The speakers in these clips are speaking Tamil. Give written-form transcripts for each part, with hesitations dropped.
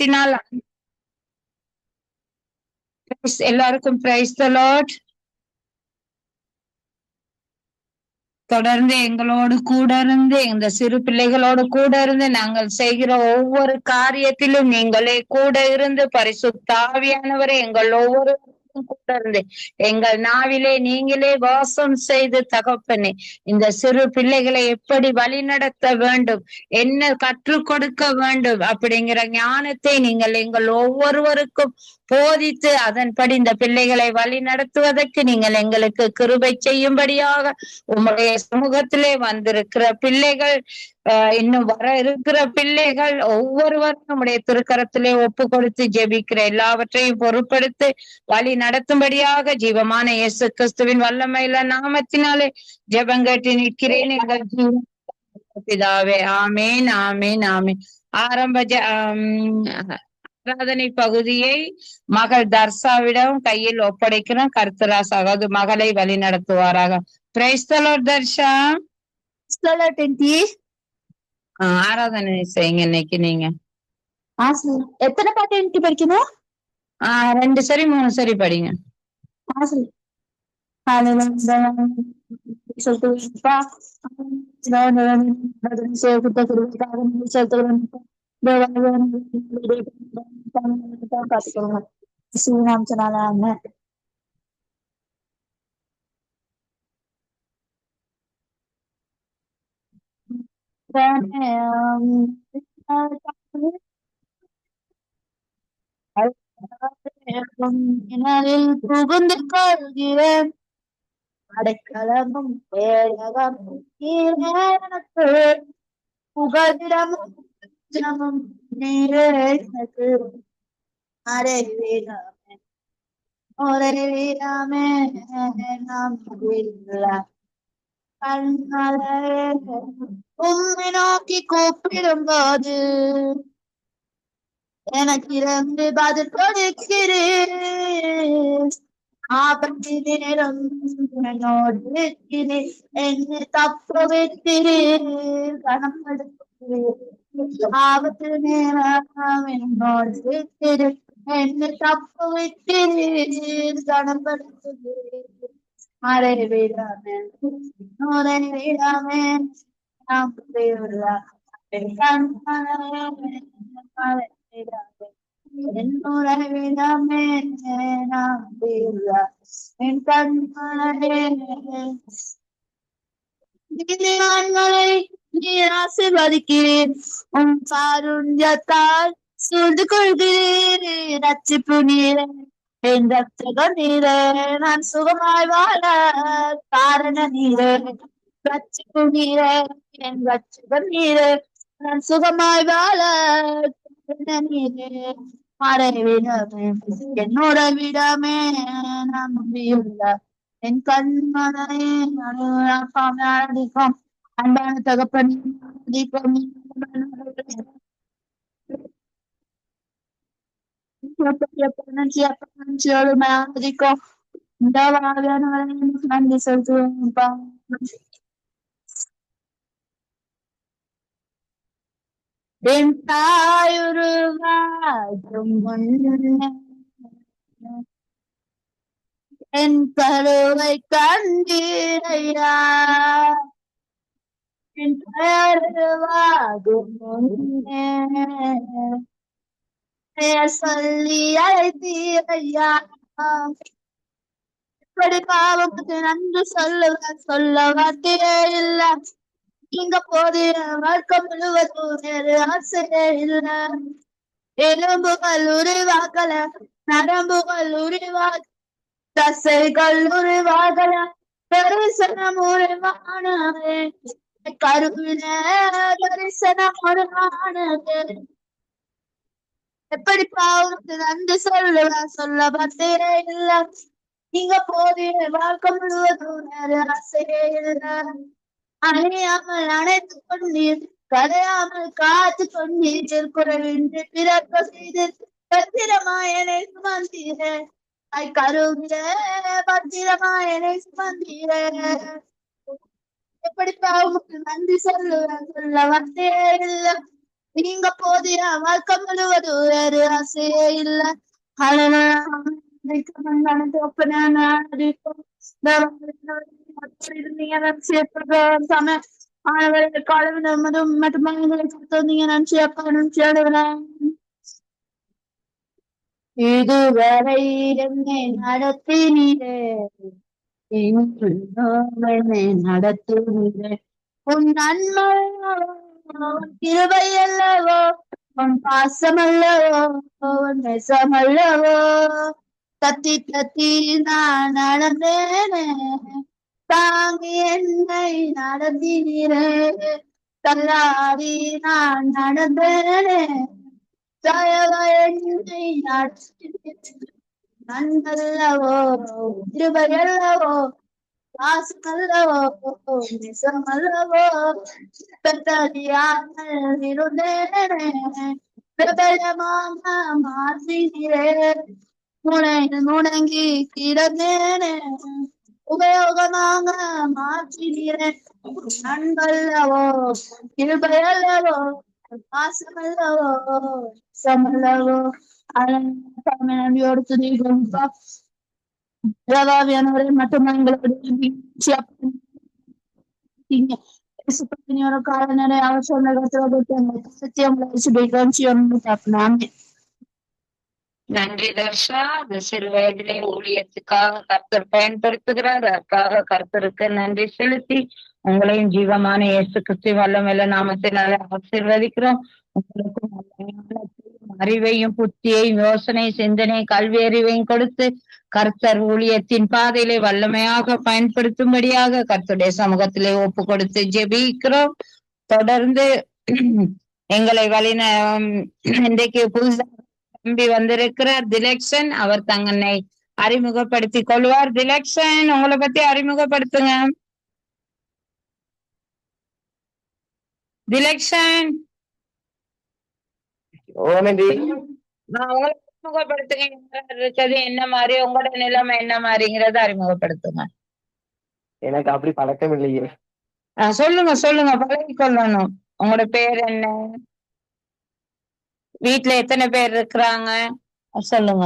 நாமத்தினால் எல்லாருக்கும் பிரைஸ் தி லார்ட். தொடர்ந்து எங்களோடு கூட இருந்து இந்த சிறு பிள்ளைகளோடு கூட இருந்து நாங்கள் செய்கிற ஒவ்வொரு காரியத்திலும் நீங்களே கூட இருந்து பரிசுத்த ஆவியானவரே எங்கள் ஒவ்வொருவருக்கும் கூட இருந்து எங்கள் நாவிலே நீங்களே வாசம் செய்து தகப்பனே இந்த சிறு பிள்ளைகளை எப்படி வழி நடத்த வேண்டும், என்ன கற்றுக் கொடுக்க வேண்டும் அப்படிங்கிற ஞானத்தை நீங்கள் எங்கள் ஒவ்வொருவருக்கும் போதித்து அதன்படி இந்த பிள்ளைகளை வழி நடத்துவதற்கு நீங்கள் எங்களுக்கு கிருபை செய்யும்படியாக உம்முடைய சமூகத்திலே வந்திருக்கிற பிள்ளைகள், இன்னும் வர இருக்கிற பிள்ளைகள் ஒவ்வொருவரும் நம்முடைய திருக்கரத்திலே ஒப்பு கொடுத்து ஜெபிக்கிற எல்லாவற்றையும் பொறுப்படுத்தி வழி நடத்தும்படியாக ஜீவமான இயேசு கிறிஸ்துவின் வல்லமையில நாமத்தினாலே ஜெபங்கேட்டு நிற்கிறேன் எங்கள் பிதாவே. ஆமேன் ஆமேன் ஆமேன். ஆராதனை பகுதியை மகள் தர்சாவிடம் கையில் ஒப்படைக்கிறோம். கர்த்தரா சகோதரி மகளை வழி நடத்துவாராக. Price the Lord Darsha. ஆராதனை செய்யுங்க இன்னைக்கு நீங்க. எத்தனை பாட்டு எனக்கு படிக்கணும்? 2 சரி 3 சரி படிங்க. புகுந்து கொள்கிறேன் அடைக்கலமும் பேரகமும் எனக்கு புகலிடமும் நீரே எனக்கு அரே வீராமே ஒரே வீராமே நாம் உம்மை நோக்கி கூப்பிடும் போது எனக்கு இருந்து பதில் கொடுக்கிறேன். ஆபத்து நேரம் என்னோடு இருக்கிறேன், என்னை தப்பு வைக்கிறேன், கனப்படுத்துகிறேன். ஆபத்து நேரம் என்னோடு இருக்கிறேன், என்னை தப்பு வைக்கிறேன், கனப்படுத்துகிறேன். அரே வீராமே ஒரே வீராமே நாம் ஆசீர்வதிக்கிறேன், உன் காருண்யத்தால் சூழ்ந்து கொள்கிறேன். ரட்சிப்பு நீரே என் ரட்சகர் நீரே, நான் சுகமாய் வாழ காரண நீரே. ரட்சிப்பு நீரே என் ரட்சகர் நீரே, நான் சுகமாய் வாழ நீரே. என்னோட விடாமே நான் நம்பியுள்ள என் கண்மனே அதிகம் அன்பான தகப்பன் அதிகம் நன்றி செலுத்துவேன். என் தாயுருவாகும் முன்னே என் கருவை கண்டீரையா, என் கருவாகும் முன்னே சொல்லி அழைத்தீரையா. இப்படி பாவத்துக்கு நன்றி சொல்ல வார்த்தையே இல்ல. இங்க போதிய வாழ்க்கை முழுவதும் வேறு ஆசையே இல்ல. எலும்புகள் உருவாகல, நரம்புகள் உருவாக, தசைகள் உருவாகல, தரிசனம் உருவானது, கருவில தரிசனம் உருவானது. எப்படி பாவத்துக்கு நன்றி சொல்ல வார்த்தையே இல்ல. இங்க போதிய வாழ்க்கை முழுவதும் வேறு ஆசையே இல்ல. அணையாமல் அணைத்து கொண்டீர், கரையாமல் காத்து கொண்டீர், குறைவின்றி பிறக்க செய்து பத்திரமாயனை சுமந்தீரே. கருவில பத்திரமாயனை சுமந்தீரே. எப்படி பாவமுக்கு நன்றி சொல்ல வார்த்தையே இல்ல. நீங்க போதிய வாழ்க்கை முழுவதும் வேறு ஆசையே இல்ல. இதுவரை என்னை நடத்தினீரே, இன்று என்னை நடத்துவீரே. உன் நன்மை உன் கிருபை அல்லவோ, உன் பாசம் அல்லவோ, உன் நேசம் அல்லவோ. தத்தி தத்தி நான் நடந்தேனே, தாங்கி என்னை நடத்தினீரே. தள்ளாடி நான் நடந்தேனே, தயவ என்னை நடத்தினீரே. நன்றல்லவோ கிருபையல்லவோ பாசமல்லவோ நேசமல்லவோ. பெற்றதியாமல் இருந்தேனே, பிரபலமாக மாற்றினீரே. முனையில் முடங்கி கிடந்தேனே, உபயோகமாக மாற்றினீரே. நண்பல்லவோ கிருபையல்லவோ பாசமல்லவோ நேசமல்லவோ. நம்பியோடு துதிக்கிறோம். ரவாவியானவரை மட்டும் எங்களோட காலநிலை அவசர சத்தியம் நன்றி தர்ஷா. இந்த சிறு வயதிலே ஊழியத்துக்காக கர்த்தர் பயன்படுத்துகிறார். அதற்காக கர்த்தருக்கு நன்றி செலுத்தி உங்களையும் ஜீவமான இயேசு கிறிஸ்து வல்லமையுள்ள நாமத்தினால ஆசீர்வதிக்கிறோம். உங்களுக்கும் அறிவையும் புத்தியையும் யோசனை சிந்தனை கல்வி அறிவையும் கொடுத்து கர்த்தர் ஊழியத்தின் பாதையிலே வல்லமையாக பயன்படுத்தும்படியாக கர்த்தருடைய சமூகத்திலே ஒப்பு கொடுத்து ஜெபிக்கிறோம். தொடர்ந்து எங்களை இன்றைக்கு புதுசாக தம்பி வந்திருக்கிறார் திலக்ஷன். அவர் தங்கனை அறிமுகப்படுத்திக் கொள்வார். திலக்ஷன், உங்களை பத்தி அறிமுகப்படுத்துங்க. திலக்ஷன், நான் உங்களை அறிமுகப்படுத்துங்க. இருக்கிறது என்ன மாதிரி, உங்களோட நிலைமை என்ன மாதிரிங்கிறத அறிமுகப்படுத்துங்க. எனக்கு அப்படி பழக்கம் இல்லையே. சொல்லுங்க சொல்லுங்க, பழகி கொள்ளணும். உங்களோட பேர் என்ன, வீட்டுல எத்தனை பேர் இருக்கிறாங்க, சொல்லுங்க.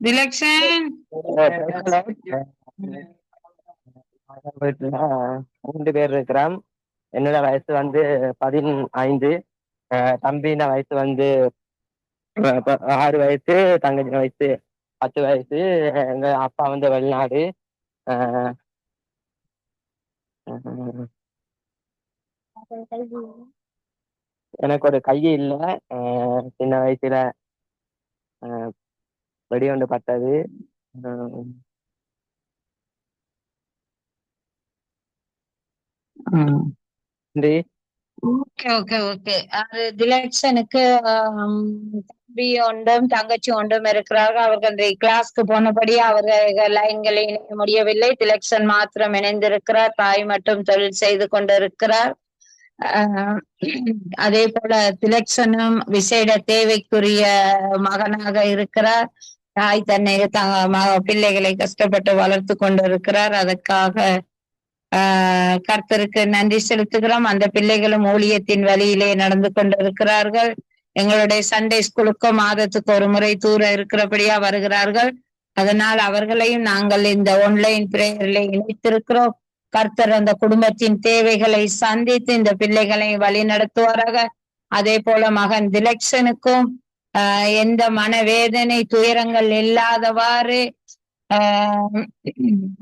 திலக்ஷன், 3 பேர் இருக்கிறோம். என்னோட வயசு 15. தம்பின வயசு 6 வயசு, தங்கச்சி வயசு 10 வயசு. எங்க அப்பா வெளிநாடு. எனக்கு ஒரு கை இல்லை. சின்ன வயசுல வெடிகுண்டு பட்டது. Okay okay okay. அது திலக்ஷனுக்கு தம்பி ஒன்றும் தங்கச்சி ஒன்றும் இருக்கிறார்கள். அவர்கள் கிளாஸ்க்கு போனபடி அவர்கள் லைன்களை இணைய முடியவில்லை. திலக்ஷன் மாத்திரம் இணைந்திருக்கிறார். தாய் மட்டும் தொழில் செய்து கொண்டிருக்கிறார். அதே போல திலக்ஷனும் விசேட தேவைக்குரிய மகனாக இருக்கிறார். தாய் தன்னை பிள்ளைகளை கஷ்டப்பட்டு வளர்த்து கொண்டிருக்கிறார். அதற்காக கர்த்தருக்கு நன்றி செலுத்துகிறோம். அந்த பிள்ளைகளும் ஊழியத்தின் வழியிலே நடந்து கொண்டிருக்கிறார்கள். எங்களுடைய சண்டே ஸ்கூலுக்கு மாதத்துக்கு ஒரு முறை தூர இருக்கிறபடியா வருகிறார்கள். அதனால் அவர்களையும் நாங்கள் இந்த ஆன்லைன் பிரேயரிலே இணைத்திருக்கிறோம். கர்த்தர் அந்த குடும்பத்தின் தேவைகளை சந்தித்து இந்த பிள்ளைகளை வழி நடத்துவாராக. அதே போல மகன் திலக்ஷனுக்கும் எந்த மனவேதனை துயரங்கள் இல்லாதவாறு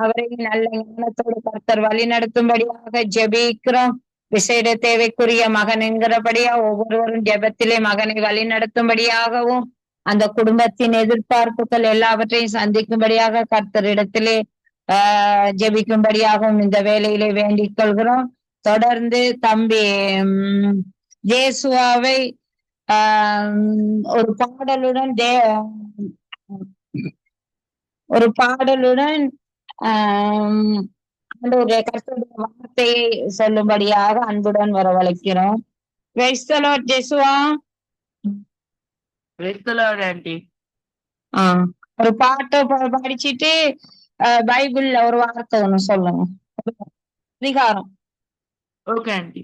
அவரை நல்ல ஞானத்தோடு கர்த்தர் வழி நடத்தும்படியாக ஜெபிக்கிறோம். விசேட தேவைக்குரிய மகன் என்கிறபடியா ஒவ்வொருவரும் ஜெபத்திலே மகனை வழி நடத்தும்படியாகவும் அந்த குடும்பத்தின் எதிர்பார்ப்புகள் எல்லாவற்றையும் சந்திக்கும்படியாக கர்த்தரிடத்திலே ஜெபிக்கும்படியாகவும் இந்த வேலையிலே வேண்டிக் கொள்கிறோம். தொடர்ந்து தம்பி ஜேசுவாவை ஒரு பாடலுடன் கர்த்தருடைய வார்த்தையை சொல்லும்படியாக அன்புடன் வரவழைக்கிறோம். Praise the Lord Joshua. Praise the Lord aunty. ஒரு பாட்டை படிச்சுட்டு பைபிள்ல ஒரு வார்த்தை ஒண்ணு சொல்லுங்க. அதிகாரம். Okay aunty.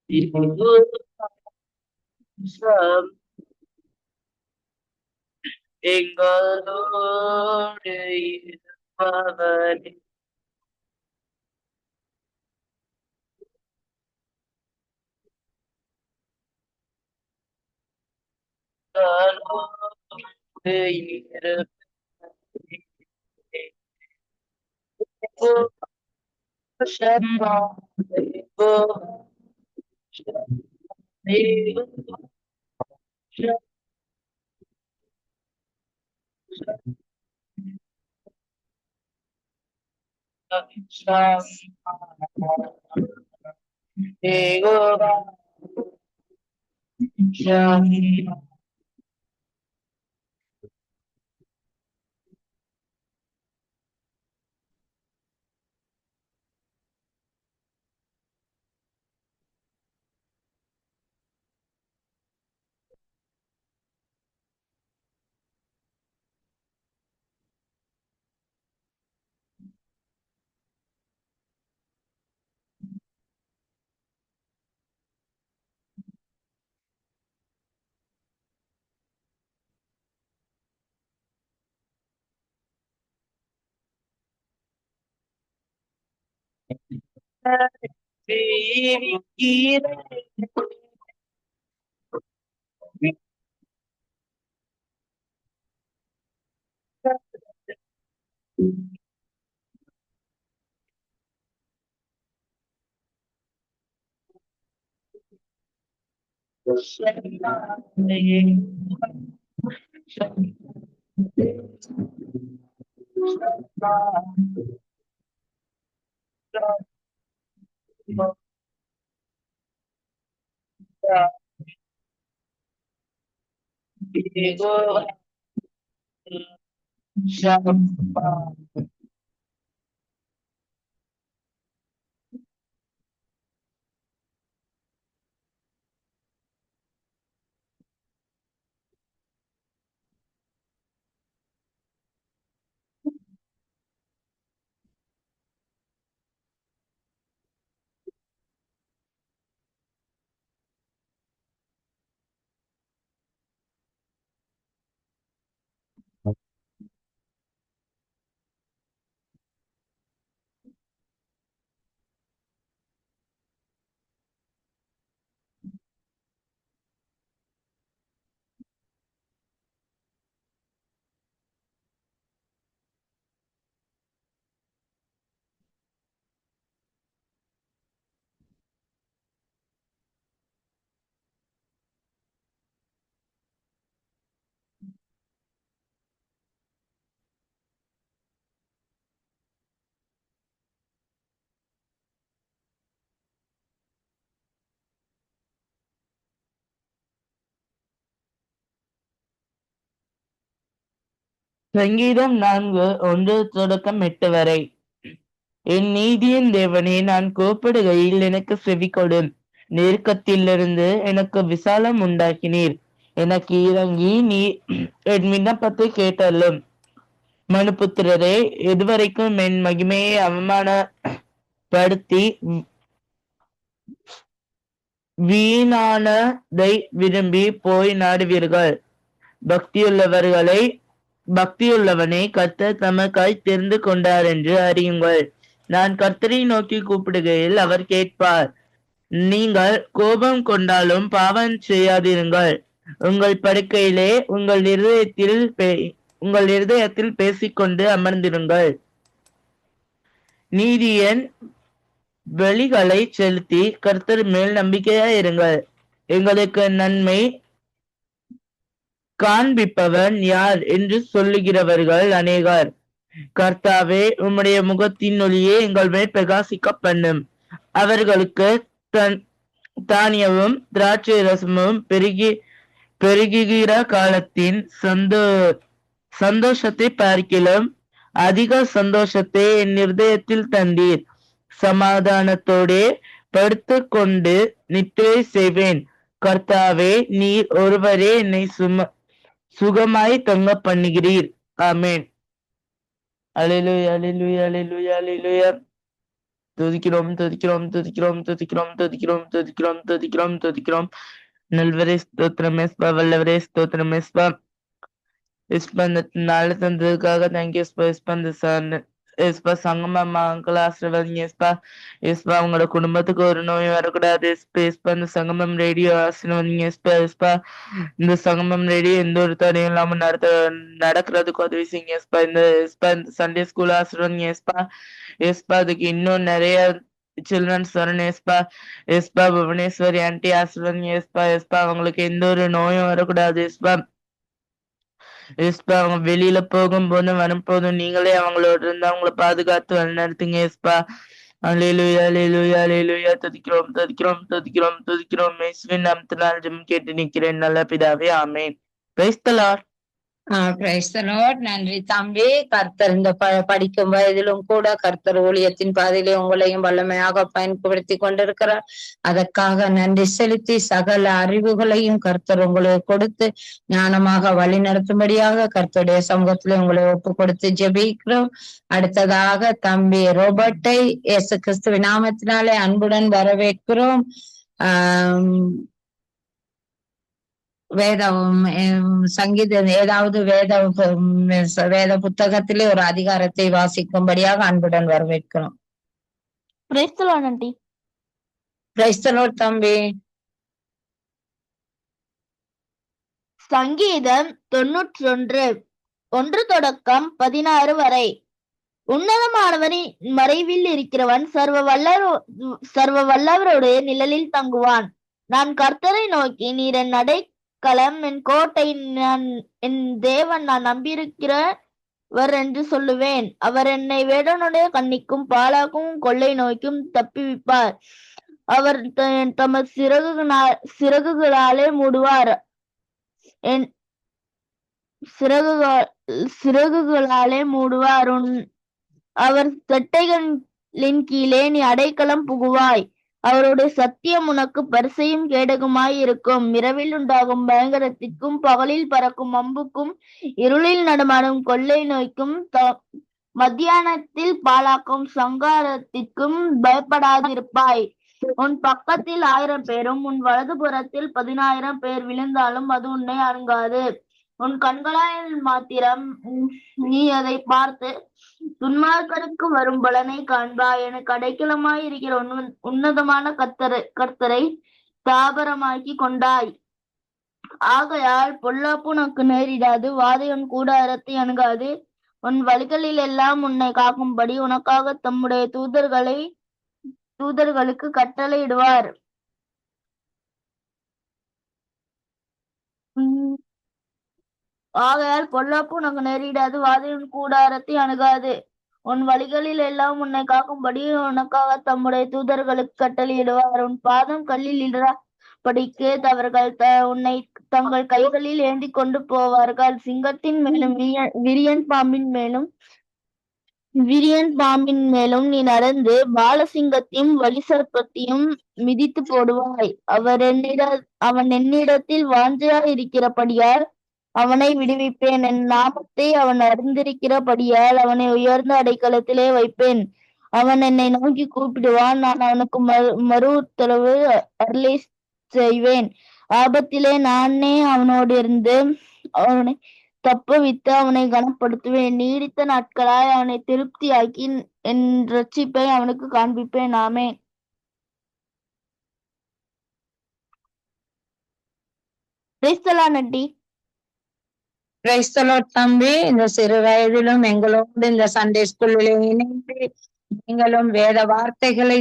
எங்களோடு இருப்பவனே எங்களோடு இருப்பவனே. Shema, Ego, Ego, Shema, Ego, Shema. சங்கீதம் 4:1-8 வரை. என் நீதியின் தேவனே, நான் கூப்பிடுகையில் எனக்கு செவிகொடும். நெருக்கத்திலிருந்து எனக்கு விசாலம் உண்டாக்கினீர். எனக்கு இறங்கி நீ என் விண்ணப்பத்தை கேட்டருளும். மனுபுத்திரரே, எதுவரைக்கும் என் மகிமையை அவமானப்படுத்தி வீணானதை விரும்பி போய் நாடுவீர்கள்? பக்தியுள்ளவனை கர்த்தர் தமக்காய் தெரிந்து கொண்டார் என்று அறியுங்கள். நான் கர்த்தரை நோக்கி கூப்பிடுகையில் அவர் கேட்பார். நீங்கள் கோபம் கொண்டாலும் பாவம் செய்யாதிருங்கள். உங்கள் படுக்கையிலே உங்கள் இருதயத்தில் பேசிக்கொண்டு அமர்ந்திருங்கள். நீதியின் பலிகளை செலுத்தி கர்த்தர் மேல் நம்பிக்கையாயிருங்கள். எங்களுக்கு நன்மை காண்பிப்பவன் யார் என்று சொல்லுகிறவர்கள் அநேகர். கர்த்தாவே, உம்முடைய முகத்தின் ஒளியே எங்கள் மேல் பிரகாசிக்க பண்ணும். அவர்களுக்கு தானியமும் திராட்சை ரசமும் பெருகுகிற காலத்தின் சந்தோஷத்தை பார்க்கிலும் அதிக சந்தோஷத்தை என் இருதயத்தில் தந்தீர். சமாதானத்தோடே படுத்து கொண்டு நித்திரை செய்வேன். கர்த்தாவே, நீர் ஒருவரே என்னை சுகமாய் தங்க பண்ணுகிறீர். ஆமென். அல்லேலூயா, அல்லேலூயா, அல்லேலூயா, அல்லேலூயா. துதிக்கிறோம், துதிக்கிறோம், துதிக்கிறோம், துதிக்கிறோம், துதிக்கிறோம், துதிக்கிறோம், துதிக்கிறோம், துதிக்கிறோம். நல்வரே ஸ்தோத்திரம் ஏஸ்பா, வல்லவரே ஸ்தோத்திரம் ஏஸ்பா. ஏஸ்பா, இந்த நாளை தந்ததுக்காக தேங்க்யூ ஏஸ்பா. சங்கமா அங்கிள் ஆசீர்வாதிங்க ஏஸ்பா. ஏஸ்பா, உங்களோட குடும்பத்துக்கு ஒரு நோய் வரக்கூடாது ஏஸ்பா. இந்த சங்கமம் ரேடியோ ஆசீர்வாதிங்க ஏஸ்பா. இந்த சங்கமம் ரேடியோ எந்த ஒரு தடையும் இல்லாம நடக்கிறதுக்கு உதவி செய்யுங்க ஏஸ்பா. இந்த சண்டே ஸ்கூல் ஆசீர்வாதிங்க ஏஸ்பா. அதுக்கு இன்னும் நிறைய சில்ட்ரன்ஸ் வரணும் ஏஸ்பா. புவனேஸ்வரி ஆன்டி ஆசீர்வாதிங்க ஏஸ்பா. அவங்களுக்கு எந்த ஒரு நோயும் வரக்கூடாது ஏஸ்பா. அவங்க வெளியில போகும்போதும் வரும்போதும் நீங்களே அவங்களோட இருந்து அவங்கள பாதுகாத்து வழிநடத்துங்க ஏஸ்பா. அல்லேலூயா, அல்லேலூயா, அல்லேலூயா. துதிக்கிறோம், துதிக்கிறோம், துதிக்கிறோம், துதிக்கிறோம். இயேசுவின் நாமத்தினால் ஜெபம் கேட்டு நிற்கிறேன் நல்ல பிதாவே. ஆமென். Praise the Lord. Praise the Lord. நன்றி தம்பி. கர்த்தர் இந்த படிக்கும் வயதிலும் கூட கர்த்தர் ஊழியத்தின் பாதையிலே உங்களையும் வல்லமையாக பயன்படுத்தி கொண்டிருக்கிறார். அதற்காக நன்றி செலுத்தி சகல அறிவுகளையும் கர்த்தர் உங்களுக்கு கொடுத்து ஞானமாக வழி நடத்தும்படியாக கர்த்தருடைய சமூகத்திலே உங்களை ஒப்பு கொடுத்து ஜெபிக்கிறோம். அடுத்ததாக தம்பி ரோபர்ட்டை இயேசு கிறிஸ்துவின் நாமத்தினாலே அன்புடன் வரவேற்கிறோம். வேதம் சங்கீதம் ஏதாவது வேத புத்தகத்திலே ஒரு அதிகாரத்தை வாசிக்கும்படியாக அன்புடன் வரவேற்கிறோம். தம்பி. சங்கீதம் 91:1-16 வரை. உன்னதமானவரின் மறைவில் இருக்கிறவன் சர்வ வல்லவருடைய நிழலில் தங்குவான். நான் கர்த்தரை நோக்கி, நீர் என் களம், என் கோட்டை, என் தேவன், நான் நம்பியிருக்கிறவர் என்று சொல்லுவேன். அவர் என்னை வேடனுடைய கண்ணிக்கும் பாலாக்கும் கொள்ளை நோய்க்கும் தப்பிவிப்பார். அவர் தமது சிறகுகளாலே மூடுவார். சிறகுகளாலே மூடுவார். அவர் சட்டைகளின் கீழே நீ அடைக்கலம் புகுவாய். அவருடைய சத்தியம் உனக்கு பரிசையும் கேடகமாய் இருக்கும். இரவில் உண்டாகும் பயங்கரத்திற்கும் பகலில் பறக்கும் அம்புக்கும் இருளில் நடமாடும் கொள்ளை நோய்க்கும் மத்தியானத்தில் பாலாக்கும் சங்காரத்திற்கும் பயப்படாதிருப்பாய். உன் பக்கத்தில் 1000 பேரும் உன் வலதுபுறத்தில் 10,000 பேர் விழுந்தாலும் அது உன்னை அணுகாது. உன் கண்களால் மாத்திரம் நீ அதை பார்த்து துன்மார்க்கருக்கு வரும் பலனை காண்பாய். எனக்கு அடைக்கலமாய் இருக்கிற உன்னதமான கர்த்தரை தாபரமாக்கி கொண்டாய். ஆகையால் பொல்லாப்பு உனக்கு நேரிடாது, வாதை உன் கூடாரத்தை அணுகாது. உன் வழிகளில் எல்லாம் உன்னை காக்கும்படி உனக்காக தம்முடைய தூதர்களுக்கு கட்டளையிடுவார். ஆகையால் பொல்லாப்பு உனக்கு நேரிடாது, வாதை உன் கூடாரத்தை அணுகாது. உன் வழிகளில் எல்லாம் உன்னை காக்கும்படி உனக்காக தம்முடைய தூதர்களுக்கு கட்டளையிடுவார். உன் பாதம் கல்லில் படிக்கு அவர்கள் உன்னை தங்கள் கைகளில் ஏந்தி கொண்டு போவார்கள். சிங்கத்தின் மேலும் விரியன் பாம்பின் மேலும் நீ நடந்து பாலசிங்கத்தையும் வலிசர்ப்பத்தையும் மிதித்து போடுவாய். அவன் என்னிடத்தில் வாஞ்சையாய் இருக்கிறபடியால் அவனை விடுவிப்பேன். என் நாமத்தை அவன் அறிந்திருக்கிறபடியால் அவனை உயர்ந்த அடைக்கலத்திலே வைப்பேன். அவன் என்னை நோக்கி கூப்பிடுவான், நான் அவனுக்கு மறு உத்தரவு அருளை செய்வேன். ஆபத்திலே நானே அவனோடு இருந்து அவனை தப்புவித்து அவனை கனப்படுத்துவேன். நீடித்த நாட்களாய் அவனை திருப்தியாக்கி என் ரட்சிப்பை அவனுக்கு காண்பிப்பேன். ஆமென். நட்டி பிரைஸ் தி லார்ட் தம்பி. இந்த சிறு வயதிலும் எங்களோடு இந்த சண்டே ஸ்கூலில் இணைந்து நீங்களும் வேத வார்த்தைகளை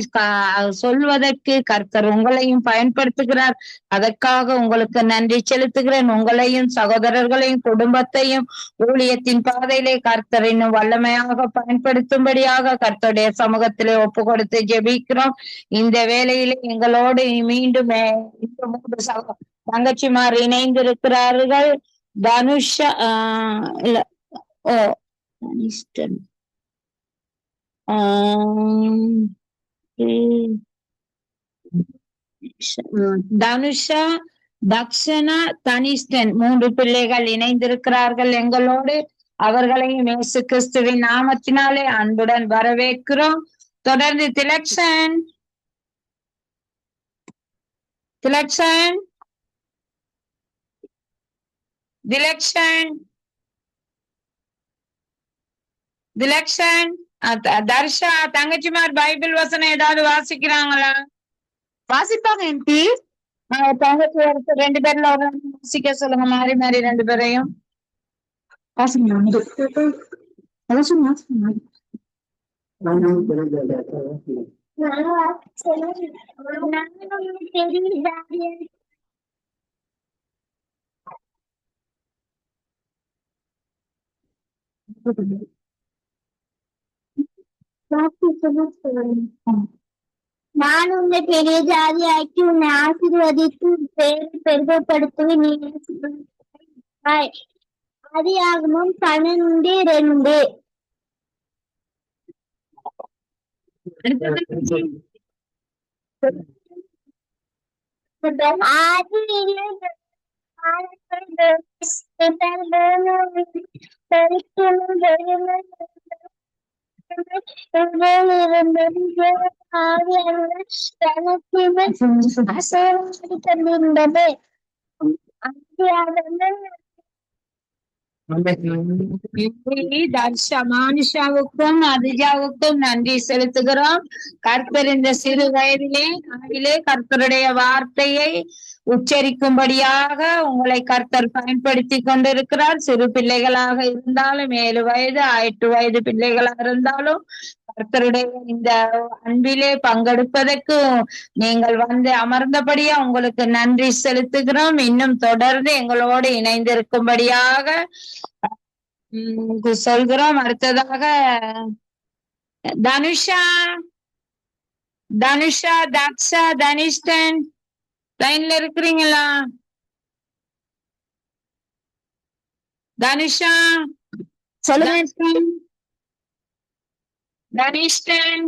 சொல்வதற்கு கர்த்தர் உங்களையும் பயன்படுத்துகிறார். அதற்காக உங்களுக்கு நன்றி செலுத்துகிறேன். உங்களையும் சகோதரர்களையும் குடும்பத்தையும் ஊழியத்தின் பாதையிலே கர்த்தர் இன்னும் வல்லமையாக பயன்படுத்தும்படியாக கர்த்தருடைய சமூகத்திலே ஒப்பு கொடுத்து ஜெபிக்கிறோம். இந்த வேளையிலே எங்களோடு மீண்டும் தங்கச்சிமார் இணைந்திருக்கிறார்கள். தனுஷா இல்ல தனுஷா, தக்ஷனா, தனிஷ்டன் 3 பிள்ளைகள் இணைந்திருக்கிறார்கள் எங்களோடு. அவர்களையும் இயேசு கிறிஸ்துவின் நாமத்தினாலே அன்புடன் வரவேற்கிறோம். தொடர்ந்து திலக்ஷன் தர்ஷா தங்கச்சிமார் பைபிள் வசனம் ஏதாவது வாசிக்கிறாங்களா? வாசிப்பாங்க எம்பி. தங்கச்சி 2 பேர்ல ஒரு வாசிக்க சொல்லுங்க. மாறி 2 பேரையும் நான் உன்னை பெரிய ஜாதியாக்கி உன்னை ஆசீர்வதித்து பேரை பெருகப்படுத்துவேன். நீ ஆதியாகமம் 12:2. மானுஷாவுக்கும் அதிஜாவுக்கும் நன்றி செலுத்துகிறோம். கர்த்தர் இந்த சிறு வயதிலே கர்த்தருடைய வார்த்தையை உச்சரிக்கும்படியாக உங்களை கர்த்தர் பயன்படுத்தி கொண்டிருக்கிறார். சிறு பிள்ளைகளாக இருந்தாலும் 7 வயது 8 வயது பிள்ளைகளாக இருந்தாலும் கர்த்தருடைய இந்த அன்பிலே பங்கெடுப்பதற்கு நீங்கள் வந்து அமர்ந்தபடியா உங்களுக்கு நன்றி செலுத்துகிறோம். இன்னும் தொடர்ந்து எங்களோடு இணைந்திருக்கும்படியாக சொல்கிறோம். அடுத்ததாக தனுஷா, தக்ஷா, தனிஷ்டன் லைன்ல இருக்கிறீங்களா? தனுஷா சொல்லுங்க. தனிஷ்டன்,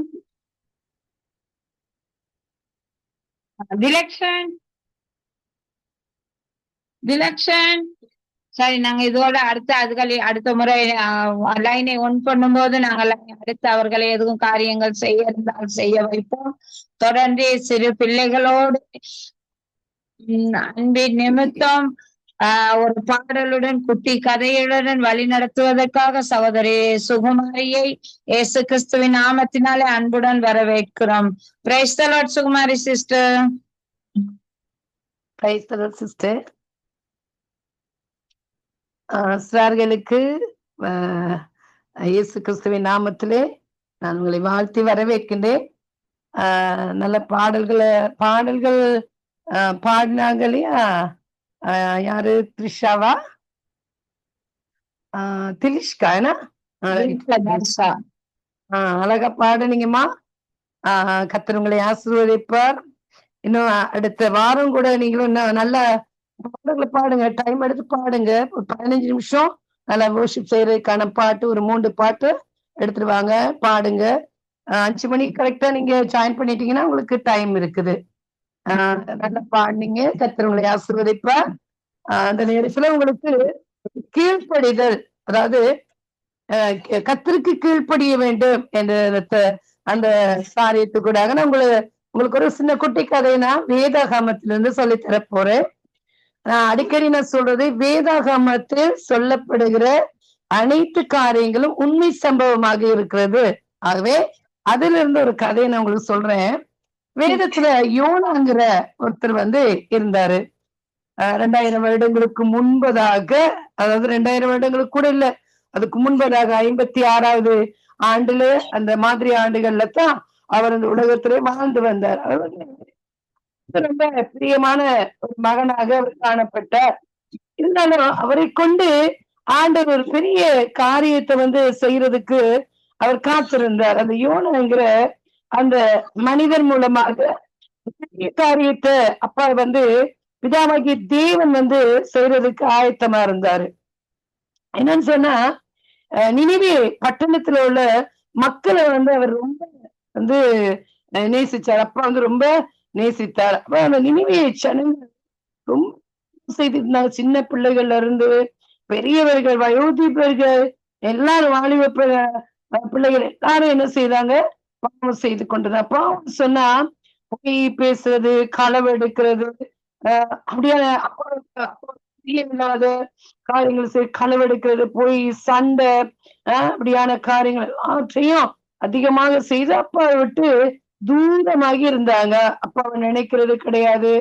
திலக்ஷன். சரி, நாங்க இதோட அடுத்த முறை லைனை ஒன் பண்ணும்போது நாங்க அடுத்து அவர்களை எதுவும் காரியங்கள் செய்ய இருந்தால் செய்ய வைப்போம். தொடர்ந்து சிறு பிள்ளைகளோடு அன்பின் நிமித்தம் ஒரு பாடலுடன் குட்டி கதையுடன் வழி நடத்துவதற்காக சகோதரி சுகுமாரியை இயேசு கிறிஸ்துவின் நாமத்தினாலே அன்புடன் வரவேற்கிறோம். Praise the Lord Sukumari sister. Praise the Lord sister. சிறார்களுக்கு இயேசு கிறிஸ்துவின் நாமத்திலே நான் உங்களை வாழ்த்தி வரவேற்கின்றேன். நல்ல பாடல்கள் பாடினாங்க இல்லையா? யாரு? த்ரிஷாவா? திலிஷ்கா? அழகா பாடுனீங்கம்மா. கர்த்தர் உங்களை ஆசீர்வதிப்பார். இன்னும் அடுத்த வாரம் கூட நீங்களும் இன்னும் நல்ல பாடல்களை பாடுங்க, டைம் எடுத்து பாடுங்க. ஒரு 15 நிமிஷம் நல்லா வர்ஷிப் செய்யறதுக்கான பாட்டு ஒரு 3 பாட்டு எடுத்துட்டு வாங்க, பாடுங்க. 5 மணிக்கு கரெக்டா நீங்க ஜாயின் பண்ணிட்டீங்கன்னா உங்களுக்கு டைம் இருக்குது. நல்லா பாடுனீங்க, கர்த்தர் உங்களை ஆசீர்வதிப்பார். அந்த நேரத்துல உங்களுக்கு கீழ்ப்படிதல், அதாவது கர்த்தருக்கு கீழ்ப்படிய வேண்டும் என்ற அந்த காரியத்துக்கூடாக நான் உங்களுக்கு ஒரு சின்ன குட்டி கதைனா வேதாகமத்திலிருந்து சொல்லி தர போறேன். அடிக்கடி நான் சொல்றது, வேதாகமத்தில் சொல்லப்படுகிற அனைத்து காரியங்களும் உண்மை சம்பவமாக இருக்கிறது. ஆகவே அதுல இருந்து ஒரு கதையை நான் உங்களுக்கு சொல்றேன். வேதத்துல யோனாங்கிற ஒருத்தர் இருந்தாரு. 2000 வருடங்களுக்கு முன்பதாக, அதாவது 2000 வருடங்களுக்கு கூட இல்ல, அதுக்கு முன்பதாக 56வது ஆண்டுல அந்த மாதிரி ஆண்டுகள்ல தான் அவர் அந்த உலகத்திலே வாழ்ந்து வந்தார். அவர் ரொம்ப பிரியமான ஒரு மகனாக அவர் காணப்பட்டார். இருந்தாலும் அவரை கொண்டு ஆண்டவர் ஒரு பெரிய காரியத்தை செய்யறதுக்கு அவர் காத்திருந்தார். அந்த யோனாங்கிற அந்த மனிதன் மூலமாக பெரிய காரியத்தை அப்பா பிதாவாகிய தேவன் செய்யறதுக்கு ஆயத்தமா இருந்தாரு. என்னன்னு சொன்னா, நினிவே பட்டணத்துல உள்ள மக்களை அவர் ரொம்ப நேசிச்சார். அப்பா ரொம்ப நேசித்தார். அப்ப அந்த நினிவே ஜனங்கள் ரொம்ப செய்திருந்தாங்க. சின்ன பிள்ளைகள்ல இருந்து பெரியவர்கள், வயோதிபர்கள், எல்லாரும் வாலிப பிள்ளைகள் எல்லாரும் என்ன செய்தாங்க, பாவம் செய்து கொண்டிருந்தாங்க. பாவம் சொன்னா பொய் பேசுறது, களவு எடுக்கிறது, அப்படியான இல்லாத காரியங்கள் களவெடுக்கிறது, போய் சண்டை, அப்படியான காரியங்கள் எல்லாவற்றையும் அதிகமாக செய்து அப்பாவை விட்டு தூரமாகி இருந்தாங்க. அப்பாவை நினைக்கிறது கிடையாது.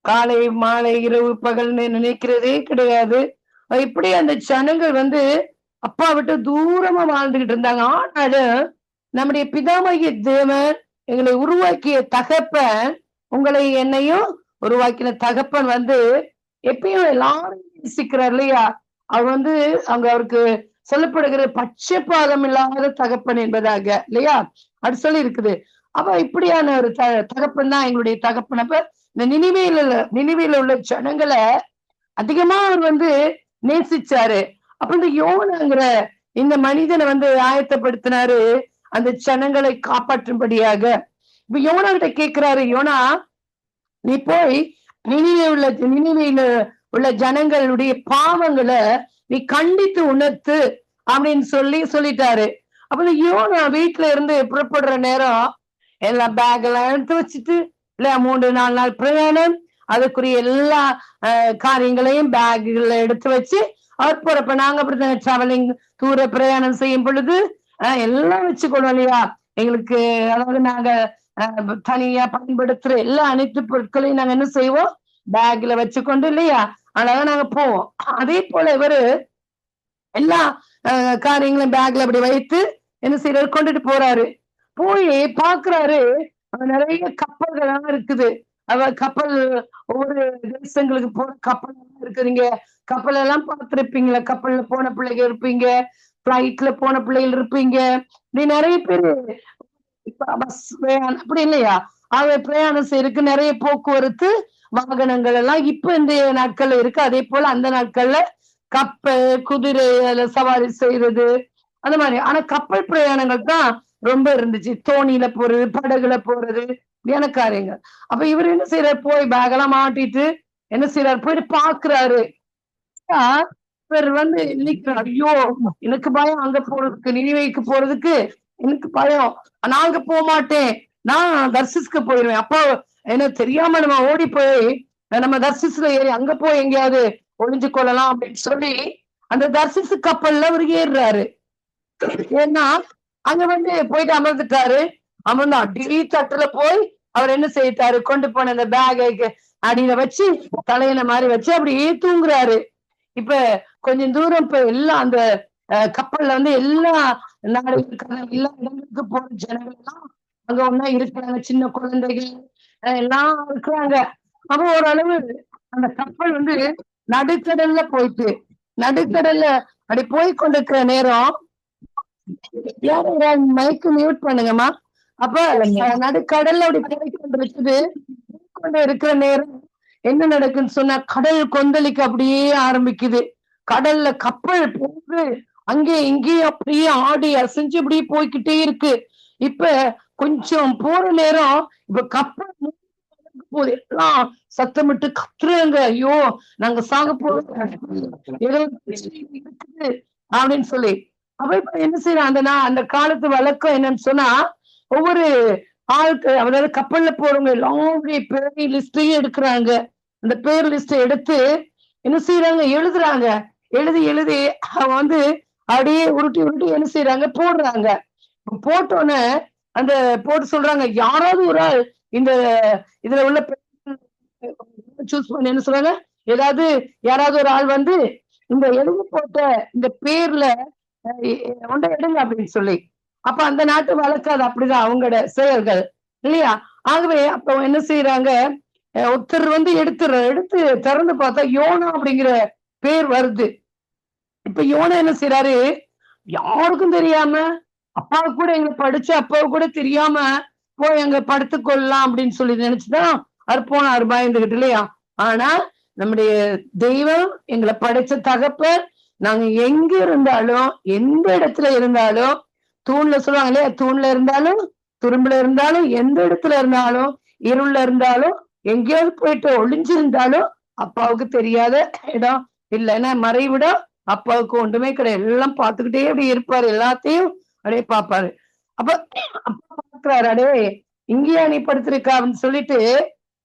காலை மாலை இரவு பகல்னு நினைக்கிறதே கிடையாது. இப்படி அந்த ஜனங்கள் அப்பா விட்டு தூரமா வாழ்ந்துகிட்டு இருந்தாங்க. ஆனாலும் நம்முடைய பிதாவாகிய தேவன், எங்களை உருவாக்கிய தகப்பன், உங்களை என்னையும் உருவாக்கின தகப்பன் எப்பயும் எல்லாரும் நேசிக்கிறார் இல்லையா? அவர் அங்க அவருக்கு சொல்லப்படுகிற பட்சபாதம் இல்லாத தகப்பன் என்பதாக இல்லையா அது சொல்லி இருக்குது. அப்ப இப்படியான ஒரு தகப்பன் தான் எங்களுடைய தகப்பன். அப்ப இந்த நினிவேல உள்ள ஜனங்களை அதிகமா அவர் நேசிச்சாரு. அப்ப இந்த யோனாங்கிற இந்த மனிதனை ஆயத்தப்படுத்தினாரு அந்த ஜனங்களை காப்பாற்றும்படியாக. இப்ப யோனா கிட்ட கேட்கிறாரு, யோனா நீ போய் நினிவேல உள்ள ஜனங்களுடைய பாவங்களை நீ கண்டித்து உணர்த்து அப்படின்னு சொல்லிட்டாரு. அப்ப யோனா வீட்டுல இருந்து புறப்படுற நேரம் எல்லாம் பேக் எல்லாம் எடுத்து வச்சுட்டு, இல்ல 3-4 நாள் பிரயாணம், அதுக்குரிய எல்லா காரியங்களையும் பேக்குல எடுத்து வச்சு அவர் போறப்ப, நாங்க அப்படித்தாங்க டிராவலிங் தூர பிரயாணம் செய்யும் பொழுது எல்லாம் வச்சுக்கணும் இல்லையா எங்களுக்கு. அதாவது நாங்க தனியா பயன்படுத்துற எல்லா அனைத்து பொருட்களையும் நாங்க என்ன செய்வோம், பேக்ல வச்சுக்கொண்டு இல்லையா அழகா நாங்க போவோம். அதே போல இவரு எல்லா காரியங்களும் பேக்ல அப்படி வைத்து என்ன செய்யறாரு, கொண்டுட்டு போறாரு. போய் பாக்குறாரு, நிறைய கப்பல்கள் எல்லாம் இருக்குது. கப்பல், ஒவ்வொரு தேசங்களுக்கு போற கப்பல் எல்லாம் இருக்குது. நீங்க கப்பல் எல்லாம் பார்த்திருப்பீங்களா? கப்பல்ல போன பிள்ளைகள் இருப்பீங்க, பிளைட்ல போன பிள்ளைகள் இருப்பீங்க. இப்படி நிறைய பேரு பஸ் பிரயாணம் அப்படி இல்லையா, பிரயாணம் செய்யறதுக்கு நிறைய போக்குவரத்து வாகனங்கள் எல்லாம் இப்ப இந்த நாட்கள்ல இருக்கு. அதே போல அந்த நாட்கள்ல கப்பல், குதிரை சவாரி செய்யறது அந்த மாதிரி. ஆனா கப்பல் பிரயாணங்கள் தான் ரொம்ப இருந்துச்சு. தோணியில போறது, படகுல போறது, இப்படியான காரியங்கள். அப்ப இவர் என்ன செய்யறாரு, போய் பேகெல்லாம் மாட்டிட்டு என்ன செய்யறாரு, போயிட்டு பாக்குறாரு. இவர் நினைக்கிறார், ஐயோ எனக்கு பயம் அங்க போறதுக்கு, நினிவேக்கு போறதுக்கு எனக்கு பயம், நான் அங்க போக மாட்டேன், நான் தர்சிஸ்க்கு போயிருவேன். அப்போ என்ன தெரியாம நம்ம ஓடி போய் நம்ம தர்சிஸ்ல ஏறி அங்க போய் எங்கேயாவது ஒளிஞ்சு கொள்ளலாம் அப்படின்னு சொல்லி அந்த தர்சிஸ் கப்பல்ல அவர் ஏறுறாரு. ஏன்னா அங்க போயிட்டு அமர்ந்துட்டாரு. அமர்ந்து அடி தட்டுல போய் அவர் என்ன செய்தாரு, கொண்டு போன அந்த பேக் அடியில வச்சு தலையின மாதிரி வச்சு அப்படியே தூங்குறாரு. இப்ப கொஞ்சம் தூரம் இப்ப எல்லாம் அந்த கப்பல்ல எல்லா நாடுகளுக்கான எல்லா இடங்களுக்கு போற ஜனங்கள் எல்லாம் அங்க ஒன்னா இருக்கிறாங்க. சின்ன குழந்தைகள் எல்லாம் இருக்கிறாங்க. அப்ப ஓரளவு அந்த கப்பல் நடுக்கடல்ல போயிட்டு, நடுக்கடல்ல அப்படி போய் கொண்டிருக்கிற நேரம், யாரும் மைக்கு மியூட் பண்ணுங்கம்மா. அப்ப நடுக்கடல்ல அப்படி போய் கொண்டிருக்குது. கப்பல்ல இருக்கிற நேரம் என்ன நடக்குன்னு சொன்னா கடல் கொந்தளிக்க அப்படியே ஆரம்பிக்குது. கடல்ல கப்பல் போகுது, அங்கே இங்கேயும் அப்படியே ஆடி அசைஞ்சு அப்படியே போய்கிட்டே இருக்கு. இப்ப கொஞ்சம் போற நேரம் இப்ப கப்பல் போது எல்லாம் சத்தமிட்டு கத்துறாங்க, ஐயோ நாங்க சாக போறோம், ஏதோ இருக்குது அப்படின்னு சொல்லி. அப்ப இப்ப என்ன செய்யறாங்க, அந்த காலத்து வழக்கம் என்னன்னு சொன்னா ஒவ்வொரு ஆளுக்கு, அதாவது கப்பல்ல போறவங்க எல்லாருடைய பேரை லிஸ்டையும் எடுக்கிறாங்க. அந்த பேர் லிஸ்ட எடுத்து என்ன செய்யறாங்க, எழுதுறாங்க. எழுதி எழுதி அவங்க அப்படியே உருட்டி உருட்டி என்ன செய்யறாங்க, போடுறாங்க. போட்டோன்னே அந்த போட்டு சொல்றாங்க, யாராவது ஒரு ஆள் இந்த இதுல உள்ள சூஸ் பண்ணி என்ன சொல்றாங்க, ஏதாவது யாராவது ஒரு ஆள் இந்த எழுதி போட்ட இந்த பேர்ல ஒன்றை எடுங்க அப்படின்னு சொல்லி. அப்ப அந்த நாட்டு வழக்கு அது அப்படிதான், அவங்களோட செயல்கள் இல்லையா. ஆகவே அப்ப என்ன செய்யறாங்க, ஒருத்தர் எடுத்து திறந்து பார்த்தா யோனா அப்படிங்கிற பேர் வருது. இப்ப யோனா என்ன செய்யறாரு, யாருக்கும் தெரியாம, அப்பாவுக்கு கூட எங்களை படிச்சு அப்பாவுக்கு கூட தெரியாம போய் அங்க படுத்துக்கொள்ளலாம் அப்படின்னு சொல்லி நினைச்சுதான் அவர் போனார் பயந்துகிட்டு இல்லையா. ஆனா நம்முடைய தெய்வம் எங்களை படைச்ச தகப்பர், நாங்க எங்க இருந்தாலும் எந்த இடத்துல இருந்தாலும், தூண்ல சொல்லுவாங்க இல்லையா, தூண்ல இருந்தாலும் துரும்புல இருந்தாலும் எந்த இடத்துல இருந்தாலும் இருள்ல இருந்தாலும் எங்கேயாவது போயிட்டு ஒளிஞ்சிருந்தாலும் அப்பாவுக்கு தெரியாத இடம் இல்லைன்னா மறைவிடம் அப்பாவுக்கு ஒன்றுமே கிடையாது. எல்லாம் பார்த்துக்கிட்டே அப்படி இருப்பாரு, எல்லாத்தையும் அப்படியே பார்ப்பாரு. அப்ப அப்பா பார்க்கிறாரு, அடே இங்கேயா நீ படுத்திருக்கா அப்படின்னு சொல்லிட்டு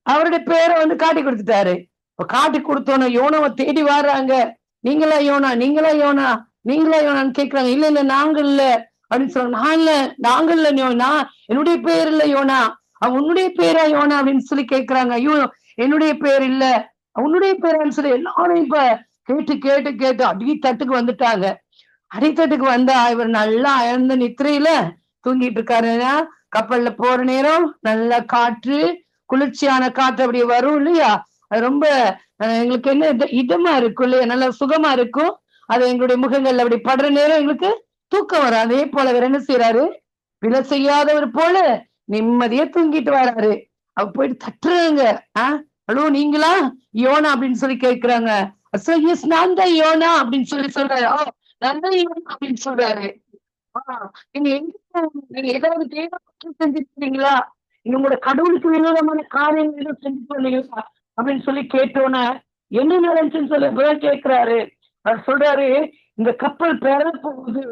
அவருடைய பேரை காட்டி கொடுத்துட்டாரு. இப்ப காட்டி கொடுத்தோன்னு யோனாவை தேடி வர்றாங்க. நீங்களா யோனா, நீங்களா யோனா, நீங்களா யோனான்னு கேட்கிறாங்க. இல்ல இல்ல நாங்க இல்ல அப்படின்னு சொல்றாங்க. நான் இல்ல, நாங்க இல்ல யோனா, என்னுடைய பேர் இல்ல யோனா, உன்னுடைய பேரா யோனா அப்படின்னு சொல்லி கேட்கிறாங்க. ஐயோ என்னுடைய பேர் இல்ல, உன்னுடைய பேரான்னு சொல்லி எல்லாரும் இப்ப கேட்டு கேட்டு கேட்டு அடித்தட்டுக்கு வந்துட்டாங்க. அடித்தட்டுக்கு வந்தா இவர் நல்லா அயர்ந்த நித்திரையில தூங்கிட்டு இருக்காருன்னா, கப்பல்ல போற நேரம் நல்லா காற்று, குளிர்ச்சியான காற்று அப்படி வரும் இல்லையா, அது ரொம்ப எங்களுக்கு என்ன இதமா இருக்கும் இல்லையா, நல்லா சுகமா இருக்கும். அது எங்களுடைய முகங்கள்ல அப்படி படுற நேரம் எங்களுக்கு தூக்கம் வரும். அதே போல வேற என்ன செய்யறாரு, விலை செய்யாதவர் போல நிம்மதியா தூங்கிட்டு வராரு. அவ போயிட்டு தட்டுறாங்க, ஹலோ நீங்களா யோனா அப்படின்னு சொல்லி கேட்கிறாங்க. நான் தான் யோனா அப்படின்னு சொல்லி சொல்றாரு. நான் தான் யோனா அப்படின்னு சொல்றாரு. நீங்க நீங்க ஏதாவது தேவை செஞ்சிருக்கீங்களா, உங்களோட கடவுளுக்கு விரோதமான காரியங்கள் எதுவும் செஞ்சுட்டு வந்தீங்களா அப்படின்னு சொல்லி கேட்டோன்னே என்ன நடந்துச்சுன்னு சொல்லி கேட்கிறாரு. அவர் சொல்றாரு, இந்த கப்பல் பெற போகுது,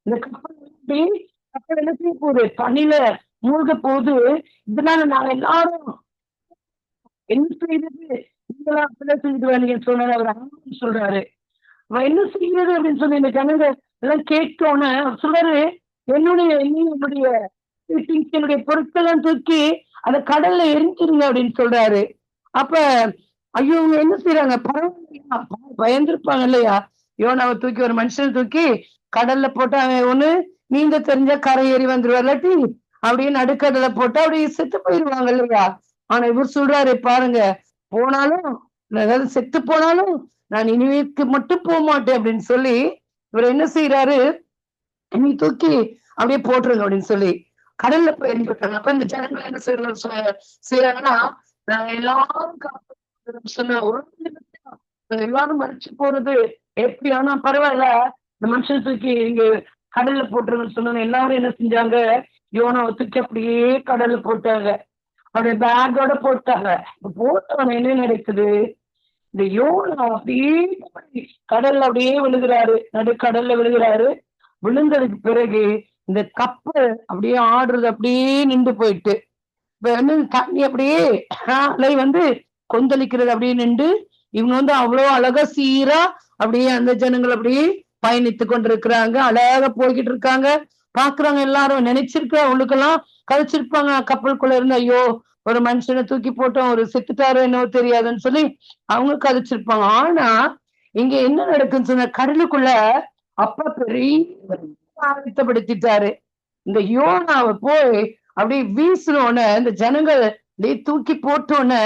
இந்த கப்பல் என்ன செய்ய போகுது, பனில மூழ்க போகுது, இதனால நாங்க எல்லாரும் என்ன செய்யறது, நீங்களா அப்படிதான் செஞ்சுட்டு வரீங்கன்னு சொன்னாரு. அவர் ஆமான்னு சொல்றாரு. என்ன செய்யறது அப்படின்னு சொல்லி இந்த ஜனங்க எல்லாம் கேட்டோன்னு அவர் சொல்றாரு, என்னுடைய பொருட்கள் எல்லாம் தூக்கி அந்த கடல்ல எரிஞ்சிருங்க அப்படின்னு சொல்றாரு. அப்ப ஐயோ இவங்க என்ன செய்யறாங்க, பரவாயில்லையா, பயந்துருப்பாங்க இல்லையா. யோனாவை தூக்கி, ஒரு மனுஷனை தூக்கி கடல்ல போட்டா அவன் ஒண்ணு நீந்த தெரிஞ்சா கரை ஏறி வந்துருவா, இல்லாட்டி அப்படியே நடுக்கடலை போட்டா அப்படியே செத்து போயிருவாங்க இல்லையா. ஆனா இவர் சொல்றாரு, பாருங்க போனாலும், அதாவது செத்து போனாலும் நான் இனிமேற்கு மட்டும் போக மாட்டேன் அப்படின்னு சொல்லி இவர் என்ன செய்யறாரு, நீ தூக்கி அப்படியே போட்டுருங்க அப்படின்னு சொல்லி கடல்ல போய் எரிஞ்சுட்டாங்க. அப்ப இந்த ஜனங்கள் என்ன செய்யறாங்கன்னா, நாங்க எல்லாரும் சொன்ன ஒரு எல்லாரும் மறைச்சு போறது எப்படி, ஆனா பரவாயில்ல இந்த மனுஷன் தூக்கி இங்க கடல்ல போட்டுருங்கன்னு சொன்ன எல்லாரும் என்ன செஞ்சாங்க, யோனாவை தூக்கி அப்படியே கடல்ல போட்டாங்க, அப்படியே பேக்கோட போட்டாங்க. போட்டவன என்ன நடக்குது, இந்த யோனா அப்படியே கடல்ல அப்படியே விழுகிறாரு, நடுக்கடல்ல விழுகிறாரு. விழுந்ததுக்கு பிறகு இந்த கப்பல் அப்படியே ஆடுறது அப்படியே நின்று போயிட்டு, இப்ப தண்ணி அப்படியே அலை கொந்தளிக்கிறது அப்படியே நின்று, இவங்க அவ்வளவு அழகா சீரா அப்படியே அந்த ஜனங்கள் அப்படியே பயணித்து கொண்டிருக்கிறாங்க, அழகா போய்கிட்டு இருக்காங்க. பாக்குறாங்க எல்லாரும், நினைச்சிருக்க அவங்களுக்கெல்லாம் கழிச்சிருப்பாங்க கப்பலுக்குள்ள இருந்து, ஐயோ ஒரு மனுஷனை தூக்கி போட்டோம், ஒரு செத்துட்டாரோ என்னவோ தெரியாதுன்னு சொல்லி அவங்க கழிச்சிருப்பாங்க. ஆனா இங்க என்ன நடக்குன்னு சொன்ன, கடலுக்குள்ள அப்பா பெரிய ஆயத்தப்படுத்திட்டாரு. இந்த யோனாவை போய் அப்படியே வீசினோன்னு, இந்த ஜனங்கள் தூக்கி போட்டோன்னு,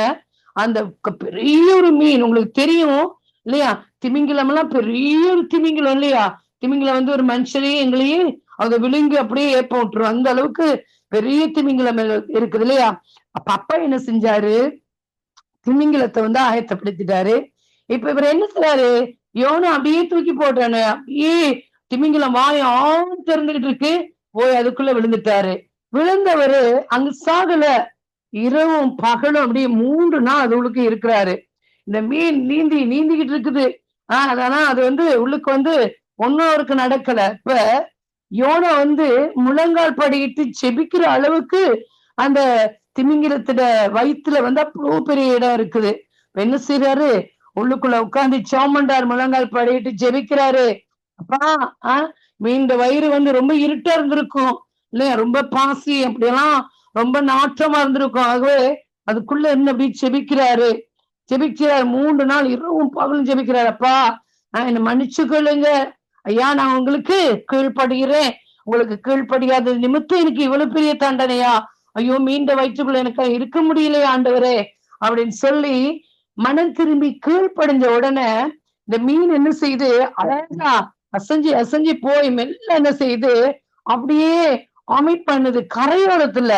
அந்த பெரிய ஒரு மீன், உங்களுக்கு தெரியும் இல்லையா, திமிங்கிலம் எல்லாம் பெரிய ஒரு திமிங்கிலம் இல்லையா, திமிங்கிலம் ஒரு மனுஷனையும் எங்களையும் அவங்க விழுங்கி அப்படியே ஏப்ப விட்டுரும், அந்த அளவுக்கு பெரிய திமிங்கிலம் இருக்குது இல்லையா. அப்ப அப்பா என்ன செஞ்சாரு, திமிங்கிலத்தை வந்து ஆயத்தப்படுத்திட்டாரு. இப்ப இவர் என்ன செய்றாரு, யோனா அப்படியே தூக்கி போட்டானு, அப்படியே திமிங்கிலம் வாயம் திறந்துகிட்டு இருக்கு, போய் அதுக்குள்ள விழுந்துட்டாரு. விழுந்தவரு அங்க சாகல, இரவும் பகலும் அப்படியே 3 நாள் அது உள்ளுக்கு இருக்கிறாரு. இந்த மீன் நீந்திக்கிட்டு இருக்குது. அதனால அது வந்து உள்ளுக்கு வந்து ஒன்னும் அவருக்கு நடக்கல. இப்ப யோனா வந்து முழங்கால் படியிட்டு செபிக்கிற அளவுக்கு அந்த திமிங்கிலத்தோட வயிற்றுல வந்து அவ்வளவு பெரிய இடம் இருக்குது. என்ன செய்யறாரு, உள்ளுக்குள்ள உட்கார்ந்து சோமண்டார் முழங்கால் படியிட்டு ஜெபிக்கிறாரு. அப்பா மீன் வயிறு வந்து ரொம்ப இருட்டா இருந்திருக்கும் இல்லையா, ரொம்ப பாசி அப்படியெல்லாம் ரொம்ப நாற்றமா இருந்திருக்கும். ஆகவே அதுக்குள்ள இருந்து அப்படி ஜெபிக்கிறாரு. 3 நாள் இரவும் பகலும் ஜெபிக்கிறாரு. அப்பா என்ன மன்னிச்சுக்கொள்ளுங்க ஐயா, நான் உங்களுக்கு கீழ்ப்படுகிறேன், உங்களுக்கு கீழ்ப்படியாத நிமித்தம் எனக்கு இவ்வளவு பெரிய தண்டனையா, ஐயோ மீண்ட வயிற்றுக்குள்ள எனக்கு இருக்க முடியலையா ஆண்டவரே அப்படின்னு சொல்லி மனம் திரும்பி கீழ்ப்படிஞ்ச உடனே இந்த மீன் என்ன செய்யுது, அழகா அசைஞ்சு போய் மெல்ல என்ன செய்யுது, அப்படியே அமிட் பண்ணுது கரையோரத்துல.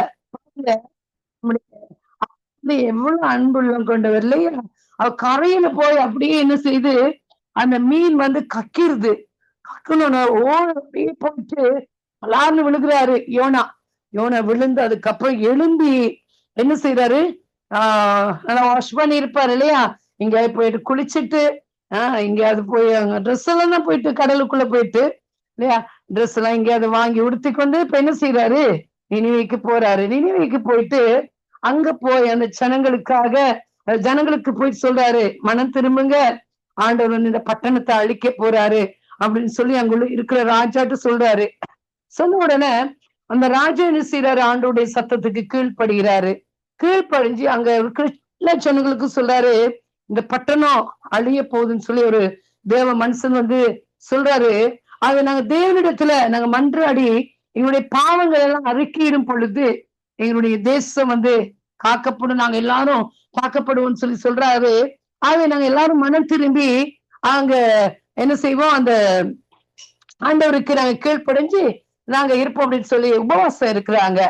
எவ்வளவு அன்புள்ளம் கொண்டவர் இல்லையா, அவ கரையில போய் அப்படியே என்ன செய்யுது, அந்த மீன் வந்து கக்கிருது. கக்கணும்னா அப்படியே போயிட்டு பலார்னு விழுகிறாரு யோனா விழுந்து அதுக்கப்புறம் எழும்பி என்ன செய்யறாரு, நல்லா வாஷ் பண்ணி இருப்பாரு இல்லையா, இங்க போயிட்டு குளிச்சுட்டு எங்கேயாவது போய் அங்க ட்ரெஸ் எல்லாம் தான் போயிட்டு கடலுக்குள்ள போயிட்டு இல்லையா, ட்ரெஸ் எல்லாம் எங்கேயாவது வாங்கி உடுத்தி கொண்டு இப்ப என்ன செய்யறாரு, நினிவேக்கு போறாரு. நினிவேக்கு போயிட்டு அங்க போய் அந்த ஜனங்களுக்கு போய் சொல்றாரு, மனம் திரும்புங்க, ஆண்டவர் வந்து இந்த பட்டணத்தை அழிக்க போறாரு அப்படின்னு சொல்லி அங்குள்ள இருக்கிற ராஜாட்டு சொல்றாரு. சொன்ன உடனே அந்த ராஜா என்ன செய்யறாரு, ஆண்டோடைய சத்தத்துக்கு கீழ்ப்படுகிறாரு. கீழ்ப்படிஞ்சு அங்க இருக்கிற எல்லா ஜனங்களுக்கு சொல்றாரு, இந்த பட்டணம் அழிய போகுதுன்னு சொல்லி ஒரு தேவ மனுஷன் வந்து சொல்றாரு. அது நாங்க தேவனிடத்துல நாங்க மன்றாடி எங்களுடைய பாவங்கள் எல்லாம் அறிக்கையிடும் பொழுது எங்களுடைய தேசம் வந்து காக்கப்படும், நாங்க எல்லாரும் காக்கப்படுவோம்னு சொல்லி சொல்றாரு. ஆகவே நாங்க எல்லாரும் மனம் திரும்பி அங்க என்ன செய்வோம், அந்த ஆண்டவருக்கு நாங்க கீழ்ப்படைஞ்சு நாங்க இருப்போம் அப்படின்னு சொல்லி உபவாசம் இருக்கிறாங்க.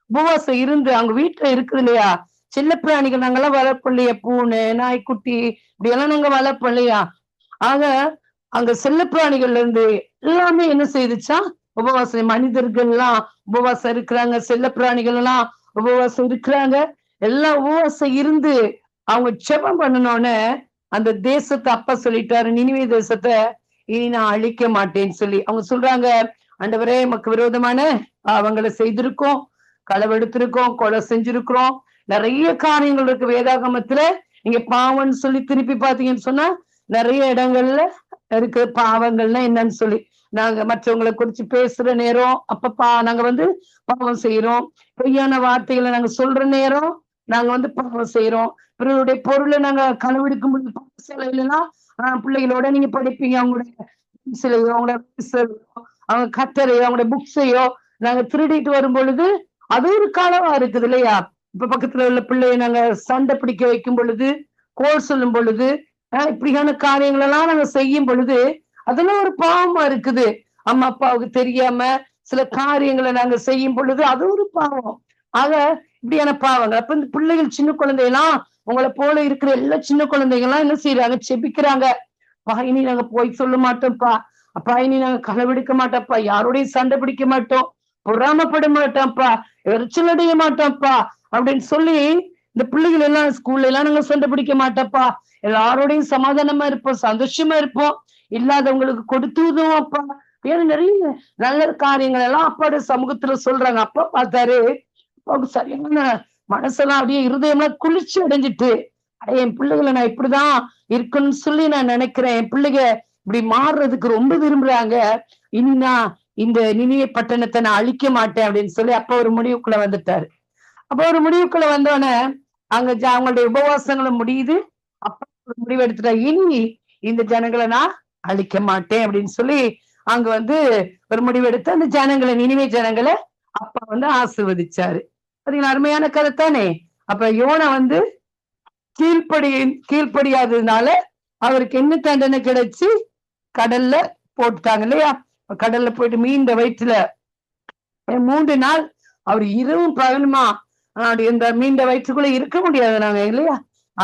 உபவாசம் இருந்து அவங்க வீட்டுல இருக்குது இல்லையா, செல்ல பிராணிகள் நாங்கெல்லாம் வளர்ப்போம் இல்லையா, பூனை நாய்க்குட்டி இப்படி எல்லாம் நாங்க வளர்ப்போம் இல்லையா. ஆக அங்க செல்ல பிராணிகள்ல இருந்து எல்லாமே என்ன செய்துச்சா உபவாசம், மனிதர்கள் எல்லாம் உபவாசம் இருக்கிறாங்க, செல்ல பிராணிகள் எல்லாம் உபவாசம் இருக்கிறாங்க. எல்லாம் உபவாசம் இருந்து அவங்க ஜெபம் பண்ணணும்னு அந்த தேசத்தை அப்பா சொல்லிட்டாரு, நினிவே தேசத்தை இனி நான் அழிக்க மாட்டேன்னு சொல்லி. அவங்க சொல்றாங்க, ஆண்டவரே நமக்கு விரோதமான பாவங்களை செய்திருக்கோம், களவெடுத்திருக்கோம், கொலை செஞ்சிருக்கிறோம், நிறைய காரியங்கள் இருக்கு வேதாகமத்துல. நீங்க பாவம்னு சொல்லி திருப்பி பாத்தீங்கன்னு சொன்னா நிறைய இடங்கள்ல இருக்கு பாவங்கள்னா என்னன்னு சொல்லி. நாங்க மற்றவங்களை குறிச்சு பேசுற நேரம் அப்பப்பா நாங்க வந்து பாவம் செய்யறோம், பொய்யான வார்த்தைகளை நாங்க சொல்ற நேரம் நாங்க வந்து பாவம் செய்யறோம். பிறருடைய பொருளை நாங்க களவெடுக்கும் பொழுது சிலையிலாம் பிள்ளைகளோட நீங்க படிப்பீங்க, அவங்களுடைய சிலையோ அவங்களோட அவங்க கட்டரையோ அவங்களோட புக்ஸையோ நாங்க திருடிட்டு வரும் பொழுது அது ஒரு களவா இருக்குது இல்லையா. இப்ப பக்கத்துல உள்ள பிள்ளைய நாங்க சண்டை பிடிக்க வைக்கும் பொழுது, கோல் சொல்லும் பொழுது, இப்படியான காரியங்கள் எல்லாம் நாங்க செய்யும் பொழுது அதெல்லாம் ஒரு பாவமா இருக்குது. அம்மா அப்பாவுக்கு தெரியாம சில காரியங்களை நாங்க செய்யும் பொழுது அது ஒரு பாவம். ஆக இப்படியான பாவங்கள். அப்ப இந்த பிள்ளைகள் சின்ன குழந்தையெல்லாம் உங்களை போல இருக்கிற எல்லா சின்ன குழந்தைகள்லாம் என்ன செய்யறாங்க, செபிக்கிறாங்க, அப்பா இனி நாங்க போய் சொல்ல மாட்டோம்ப்பா, அப்பா இனி நாங்க களவெடுக்க மாட்டோம்ப்பா, யாரோடையும் சண்டை பிடிக்க மாட்டோம், பொறாமப்பட மாட்டோம்ப்பா, எரிச்சல் அடைய மாட்டோம்ப்பா அப்படின்னு சொல்லி இந்த பிள்ளைகள் எல்லாம் ஸ்கூல்ல எல்லாம் நாங்க சண்டை பிடிக்க மாட்டோம்ப்பா, எல்லாரோடையும் சமாதானமா இருப்போம், சந்தோஷமா இருப்போம், இல்லாதவங்களுக்கு கொடுத்து உதவுவோம்ப்பா, வேற நிறைய நல்ல காரியங்கள் எல்லாம் அப்பாவோட சமூகத்துல சொல்றாங்க. அப்பா பார்த்தாரு, அப்பாவுக்கு சரியான மனசெல்லாம் அப்படியே இருதயம்லாம் குளிர்ச்சி அடைஞ்சிட்டு, என் பிள்ளைகளை நான் இப்படிதான் இருக்கணும்னு சொல்லி நான் நினைக்கிறேன், என் பிள்ளைங்க இப்படி மாறுறதுக்கு ரொம்ப விரும்புறாங்க, இனி நான் இந்த நினிவே பட்டணத்தை நான் அழிக்க மாட்டேன் அப்படின்னு சொல்லி அப்ப ஒரு முடிவுக்குள்ள வந்துட்டாரு. அப்ப ஒரு முடிவுக்குள்ள வந்தோடனே அங்க அவங்களுடைய உபவாசங்களும் முடியுது. அப்ப ஒரு முடிவு எடுத்துட்டா, இனி இந்த ஜனங்களை நான் அழிக்க மாட்டேன் அப்படின்னு சொல்லி அங்க வந்து ஒரு முடிவு எடுத்து அந்த ஜனங்களை, நினிவே ஜனங்களை அப்பா வந்து ஆசீர்வதிச்சாரு. அது அருமையான கதை தானே. அப்ப யோனா வந்து கீழ்ப்படியாததுனால அவருக்கு என்ன தண்டனை கிடைச்சு, கடல்ல போட்டுட்டாங்க இல்லையா. கடல்ல போயிட்டு மீண்ட வயிற்றுல 3 நாள் அவர் இரவும் பகலுமா இந்த மீண்ட வயிற்றுக்குள்ள இருக்க முடியாது நாங்க இல்லையா.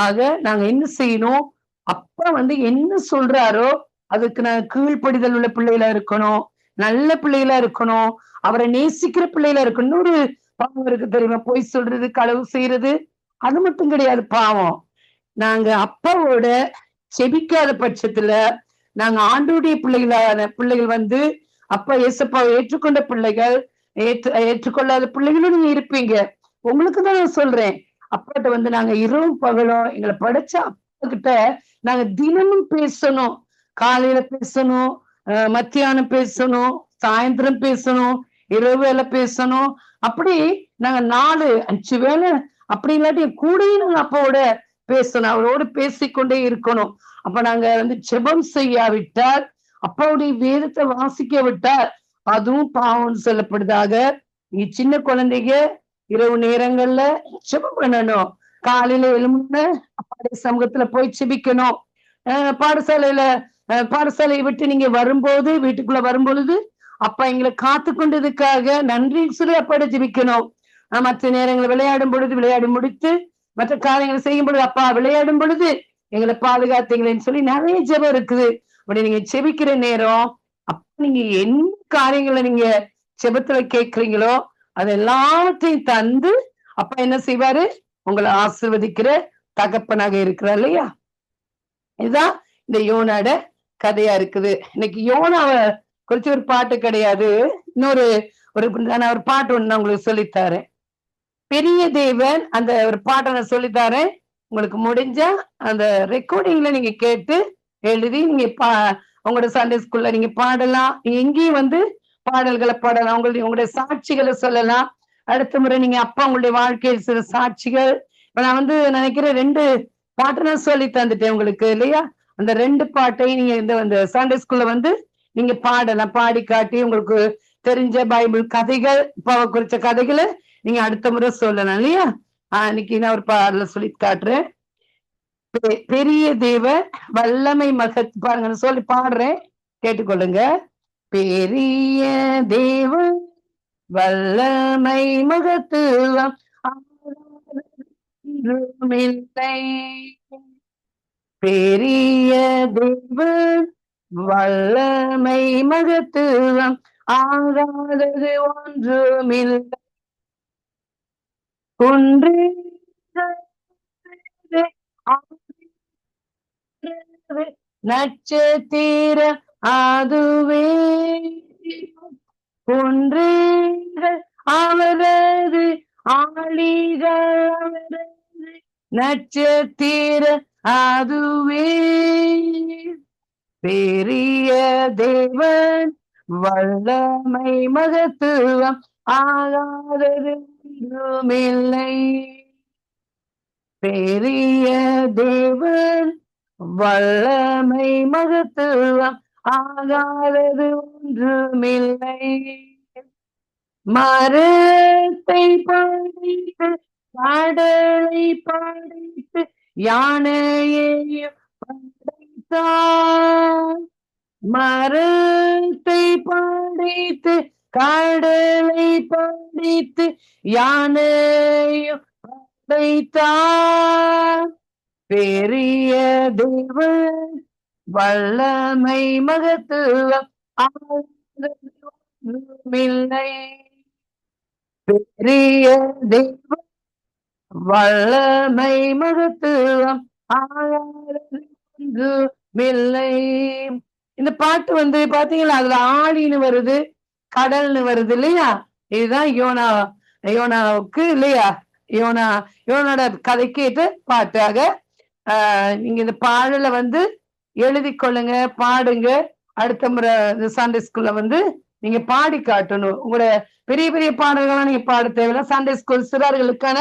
ஆக நாங்க என்ன செய்யணும்? அப்பா என்ன சொல்றாரோ அதுக்கு நாங்க கீழ்ப்படிதல் உள்ள பிள்ளைகளா இருக்கணும், நல்ல பிள்ளைகளா இருக்கணும், அவரை நேசிக்கிற பிள்ளைகளா இருக்கணும். இன்னொரு பாவம் இருக்கு தெரியுமா? பொய் சொல்றது, களவு செய்யறது, அது மட்டும் கிடையாது பாவம். நாங்க அப்பாவோட செபிக்காத பட்சத்துல நாங்க ஆண்டோடைய பிள்ளைகள் அப்பா ஏசப்பாவை ஏற்றுக்கொண்ட பிள்ளைகள், ஏற்றுக்கொள்ளாத பிள்ளைகளும் நீங்க இருப்பீங்க. உங்களுக்கு தான் நான் சொல்றேன். அப்பாட்ட நாங்க இரவும் பகலும் எங்களை படைச்ச அப்பா கிட்ட நாங்க தினமும் பேசணும். காலையில பேசணும், மத்தியானம் பேசணும், சாயந்தரம் பேசணும், இரவு வேலை பேசணும். அப்படி நாங்க 4-5 வேளை அப்படி இல்லாட்டி கூடயும் நாங்க அப்பாவோட பேசணும், அவரோடு பேசிக்கொண்டே இருக்கணும். அப்ப நாங்க ஜெபம் செய்யாவிட்டால், அப்பாவுடைய வேதத்தை வாசிக்க விட்டால் அதுவும் பாவம் சொல்லப்படுதாக. நீ சின்ன குழந்தைங்க இரவு நேரங்கள்ல ஜெபம் பண்ணணும். காலையில எழுமுன்ன அப்பாவுடைய சமூகத்துல போய் செபிக்கணும். பாடசாலையை விட்டு நீங்க வரும்போது, வீட்டுக்குள்ள வரும்பொழுது அப்பா எங்களை காத்து கொண்டதுக்காக நன்றி சொல்லி அப்பாட ஜெபிக்கணும். மற்ற நேரங்களை விளையாடும் பொழுது விளையாடி முடித்து மற்ற காரியங்களை செய்யும் பொழுது அப்பா விளையாடும் பொழுது எங்களை பாதுகாத்தீங்களேன்னு சொல்லி நிறைய ஜெபம் இருக்குது. அப்படி நீங்க செபிக்கிற நேரம் அப்ப நீங்க என்ன காரியங்களை நீங்க செபத்துல கேட்கிறீங்களோ அது எல்லாத்தையும் தந்து அப்பா என்ன செய்வாரு? உங்களை ஆசீர்வதிக்கிற தகப்பனாக இருக்கிறார் இல்லையா? இதுதான் இந்த யோனாட கதையா இருக்குது. இன்னைக்கு யோனாவை குறிச்சு ஒரு பாட்டு கிடையாது, இன்னொரு நான் ஒரு பாட்டு ஒண்ணு நான் உங்களுக்கு சொல்லித்தாரேன். பெரிய தேவன் அந்த ஒரு பாட்டை நான் சொல்லித்தாரேன். உங்களுக்கு முடிஞ்சா அந்த ரெக்கார்டிங்ல நீங்க கேட்டு எழுதி நீங்க உங்களோட சண்டே ஸ்கூல்ல நீங்க பாடலாம். நீங்க எங்கேயும் பாடல்களை பாடலாம், உங்களுடைய சாட்சிகளை சொல்லலாம். அடுத்த முறை நீங்க அப்பா உங்களுடைய வாழ்க்கையில் சில சாட்சிகள். இப்ப நான் நினைக்கிறேன் 2 பாட்டு நான் சொல்லி தந்துட்டேன் உங்களுக்கு இல்லையா? அந்த 2 பாட்டையும் நீங்க இந்த சண்டே ஸ்கூல்ல நீங்க பாடலாம். பாடி காட்டி உங்களுக்கு தெரிஞ்ச பைபிள் கதைகள், அப்பாவை குறிச்ச கதைகளை நீங்க அடுத்த முறை சொல்லலாம் இல்லையா? இன்னைக்கு நான் ஒரு பாடல சொல்லி காட்டுறேன். பெரிய தேவ வல்லமை மகத் பாருங்க, நான் சொல்லி பாடுறேன், கேட்டுக்கொள்ளுங்க. பெரிய தேவ வல்லமை மகத்துவம் பெரிய தேவன் வல்லமை மகத்துவம் ஆகாதது ஒன்றுமில்லை. குன்று நட்சத்திர அதுவே குன்றுகள் அவரது ஆளிகள் அவரது நட்சத்திர அதுவே பெரிய தேவன் வல்லமை மகத்துவம் ஆகாதது ஒன்றுமில்லை. பெரிய தேவன் வல்லமை மகத்துவம் ஆகாதது ஒன்றுமில்லை. மரத்தை படைத்து கடலை படைத்து யானையையும் படைத்தார். மரத்தை படைத்து கடலை படைத்து யானையும் படைத்தார். பெரிய தேவன் வல்லமை மகத்துவம் ஒன்றுமில்லை. பெரிய தேவன் வல்லமை மகத்துவம் ஒன்றுமில்லை. இந்த பாட்டு பாத்தீங்களா, அதுல ஆழின்னு வருது, கடல்னு வருது இல்லையா? இதுதான் யோனாவுக்கு இல்லையா? யோனோட கதை கேட்டு பாட்டாக நீங்க இந்த பாடல எழுதி கொள்ளுங்க, பாடுங்க. அடுத்த முறை சண்டே ஸ்கூல்ல நீங்க பாடி காட்டணும். உங்களோட பெரிய பெரிய பாடல்கள்லாம் நீங்க பாட தேவையில்ல. சண்டே ஸ்கூல் சிறார்களுக்கான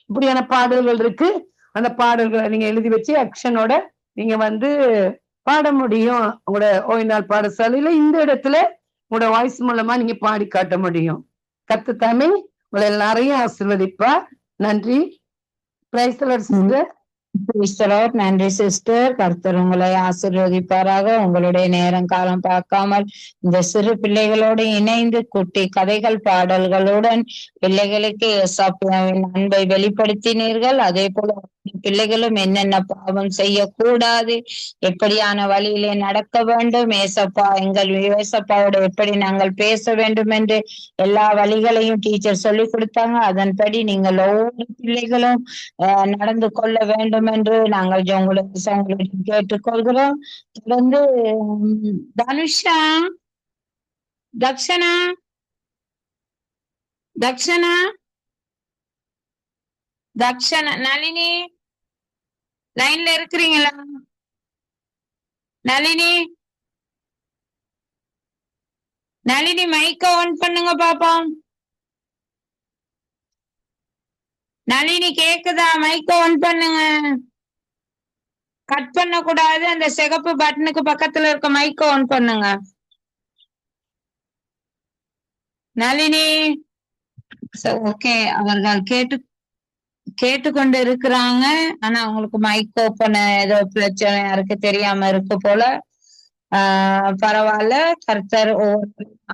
இப்படியான பாடல்கள் இருக்கு. அந்த பாடல்களை நீங்க எழுதி வச்சு ஆக்ஷனோட நீங்க பாட முடியும். உங்களோட ஓய்நாள் பாடசாலையில இந்த இடத்துல உங்களோட வாய்ஸ் மூலமா நீங்க பாடி காட்ட முடியும். கர்த்தர் தாமே உங்களை எல்லாரையும் ஆசீர்வதிப்பா. நன்றி. Price the Lord sister. நன்றி சிஸ்டர். கர்த்தர் உங்களை ஆசீர்வதிப்பாராக. உங்களுடைய நேரம் காலம் பார்க்காமல் இந்த சிறு பிள்ளைகளோடு இணைந்து குட்டி கதைகள் பாடல்களுடன் பிள்ளைகளுக்கு ஏசாப்பியாவின் அன்பை வெளிப்படுத்தினீர்கள். அதே போல பிள்ளைகளும் என்னென்ன பாவம் செய்யக்கூடாது, எப்படியான வழியிலே நடக்க வேண்டும், ஏசப்பா எங்கள் ஏசப்பாவோட எப்படி நாங்கள் பேச வேண்டும் என்று எல்லா வழிகளையும் டீச்சர் சொல்லி கொடுத்தாங்க. அதன்படி நீங்கள் ஒவ்வொரு பிள்ளைகளும் நடந்து கொள்ள வேண்டும் என்று நாங்கள் உங்களுக்கு கேட்டுக்கொள்கிறோம். தொடர்ந்து தனுஷா, தக்ஷனா, தக்ஷனா, தக்ஷனா, நளினி லைன்ல இருக்கிறீங்களா? நளினி, நளினி மைக்க ஆன் பண்ணுங்க பாப்போம். நளினி கேக்குதா? மைக்க ஆன் பண்ணுங்க. கட் பண்ண கூடாது. அந்த சிகப்பு பட்டனுக்கு பக்கத்துல இருக்க மைக்க ஆன் பண்ணுங்க. நளினி, ஓகே, அவர்கள் கேட்டுக்கொண்டு இருக்கிறாங்க. ஆனா அவங்களுக்கு மைக் ஓப்பன் ஏதோ பிரச்சனை யாருக்கு தெரியாம இருக்கு போல. பரவாயில்ல, கர்த்தர்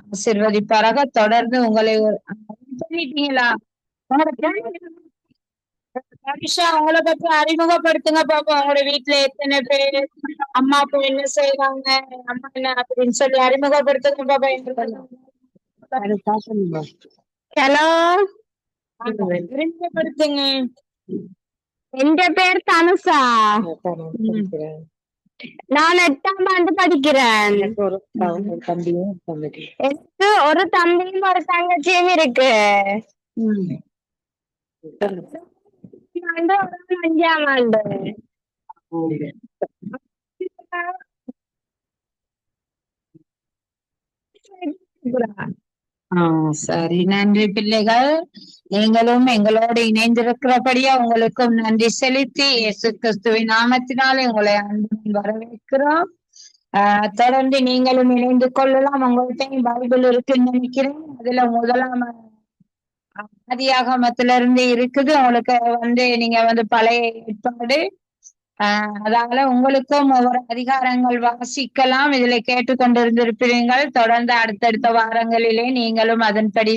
ஆசீர்வதிப்பாராக. தொடர்ந்து உங்களை பண்ணிட்டீங்களா? உங்களை பத்தி அறிமுகப்படுத்துங்க பாப்போம். உங்களோட வீட்டுல எத்தனை பேரு, அம்மா அப்பா என்ன செய்வாங்க, அம்மா என்ன அப்படின்னு சொல்லி அறிமுகப்படுத்துங்க பாப்போம். ஹலோ, அறிமுகப்படுத்துங்க. என் பேர் தனுஷா. நான் 8ஆம் ஆண்டு படிக்கிறேன். எனக்கு ஒரு தம்பியும் ஒரு தங்கச்சியும் இருக்கு. ஆண்டு, ஒரு 5ஆம் ஆண்டு. சரி, நன்றி பிள்ளைகள். நீங்களும் எங்களோடு இணைந்திருக்கிறபடியா உங்களுக்கும் நன்றி செலுத்தி இயேசு கிறிஸ்துவின் நாமத்தினாலே உங்களை அன்புடன் வரவேற்கிறோம். தொடர்ந்து நீங்களும் இணைந்து கொள்ளலாம். உங்கள்கிட்ட பைபிள் இருக்குன்னு நினைக்கிறேன். அதுல முதலாம் ஆதியாகமத்திலிருந்து இருக்குது. உங்களுக்கு நீங்க பழைய ஏற்பாடு, அதனால உங்களுக்கும் ஒவ்வொரு அதிகாரங்கள் வாசிக்கலாம். இதுல கேட்டுக்கொண்டிருந்திருப்பீர்கள். தொடர்ந்து அடுத்தடுத்த வாரங்களிலே நீங்களும் அதன்படி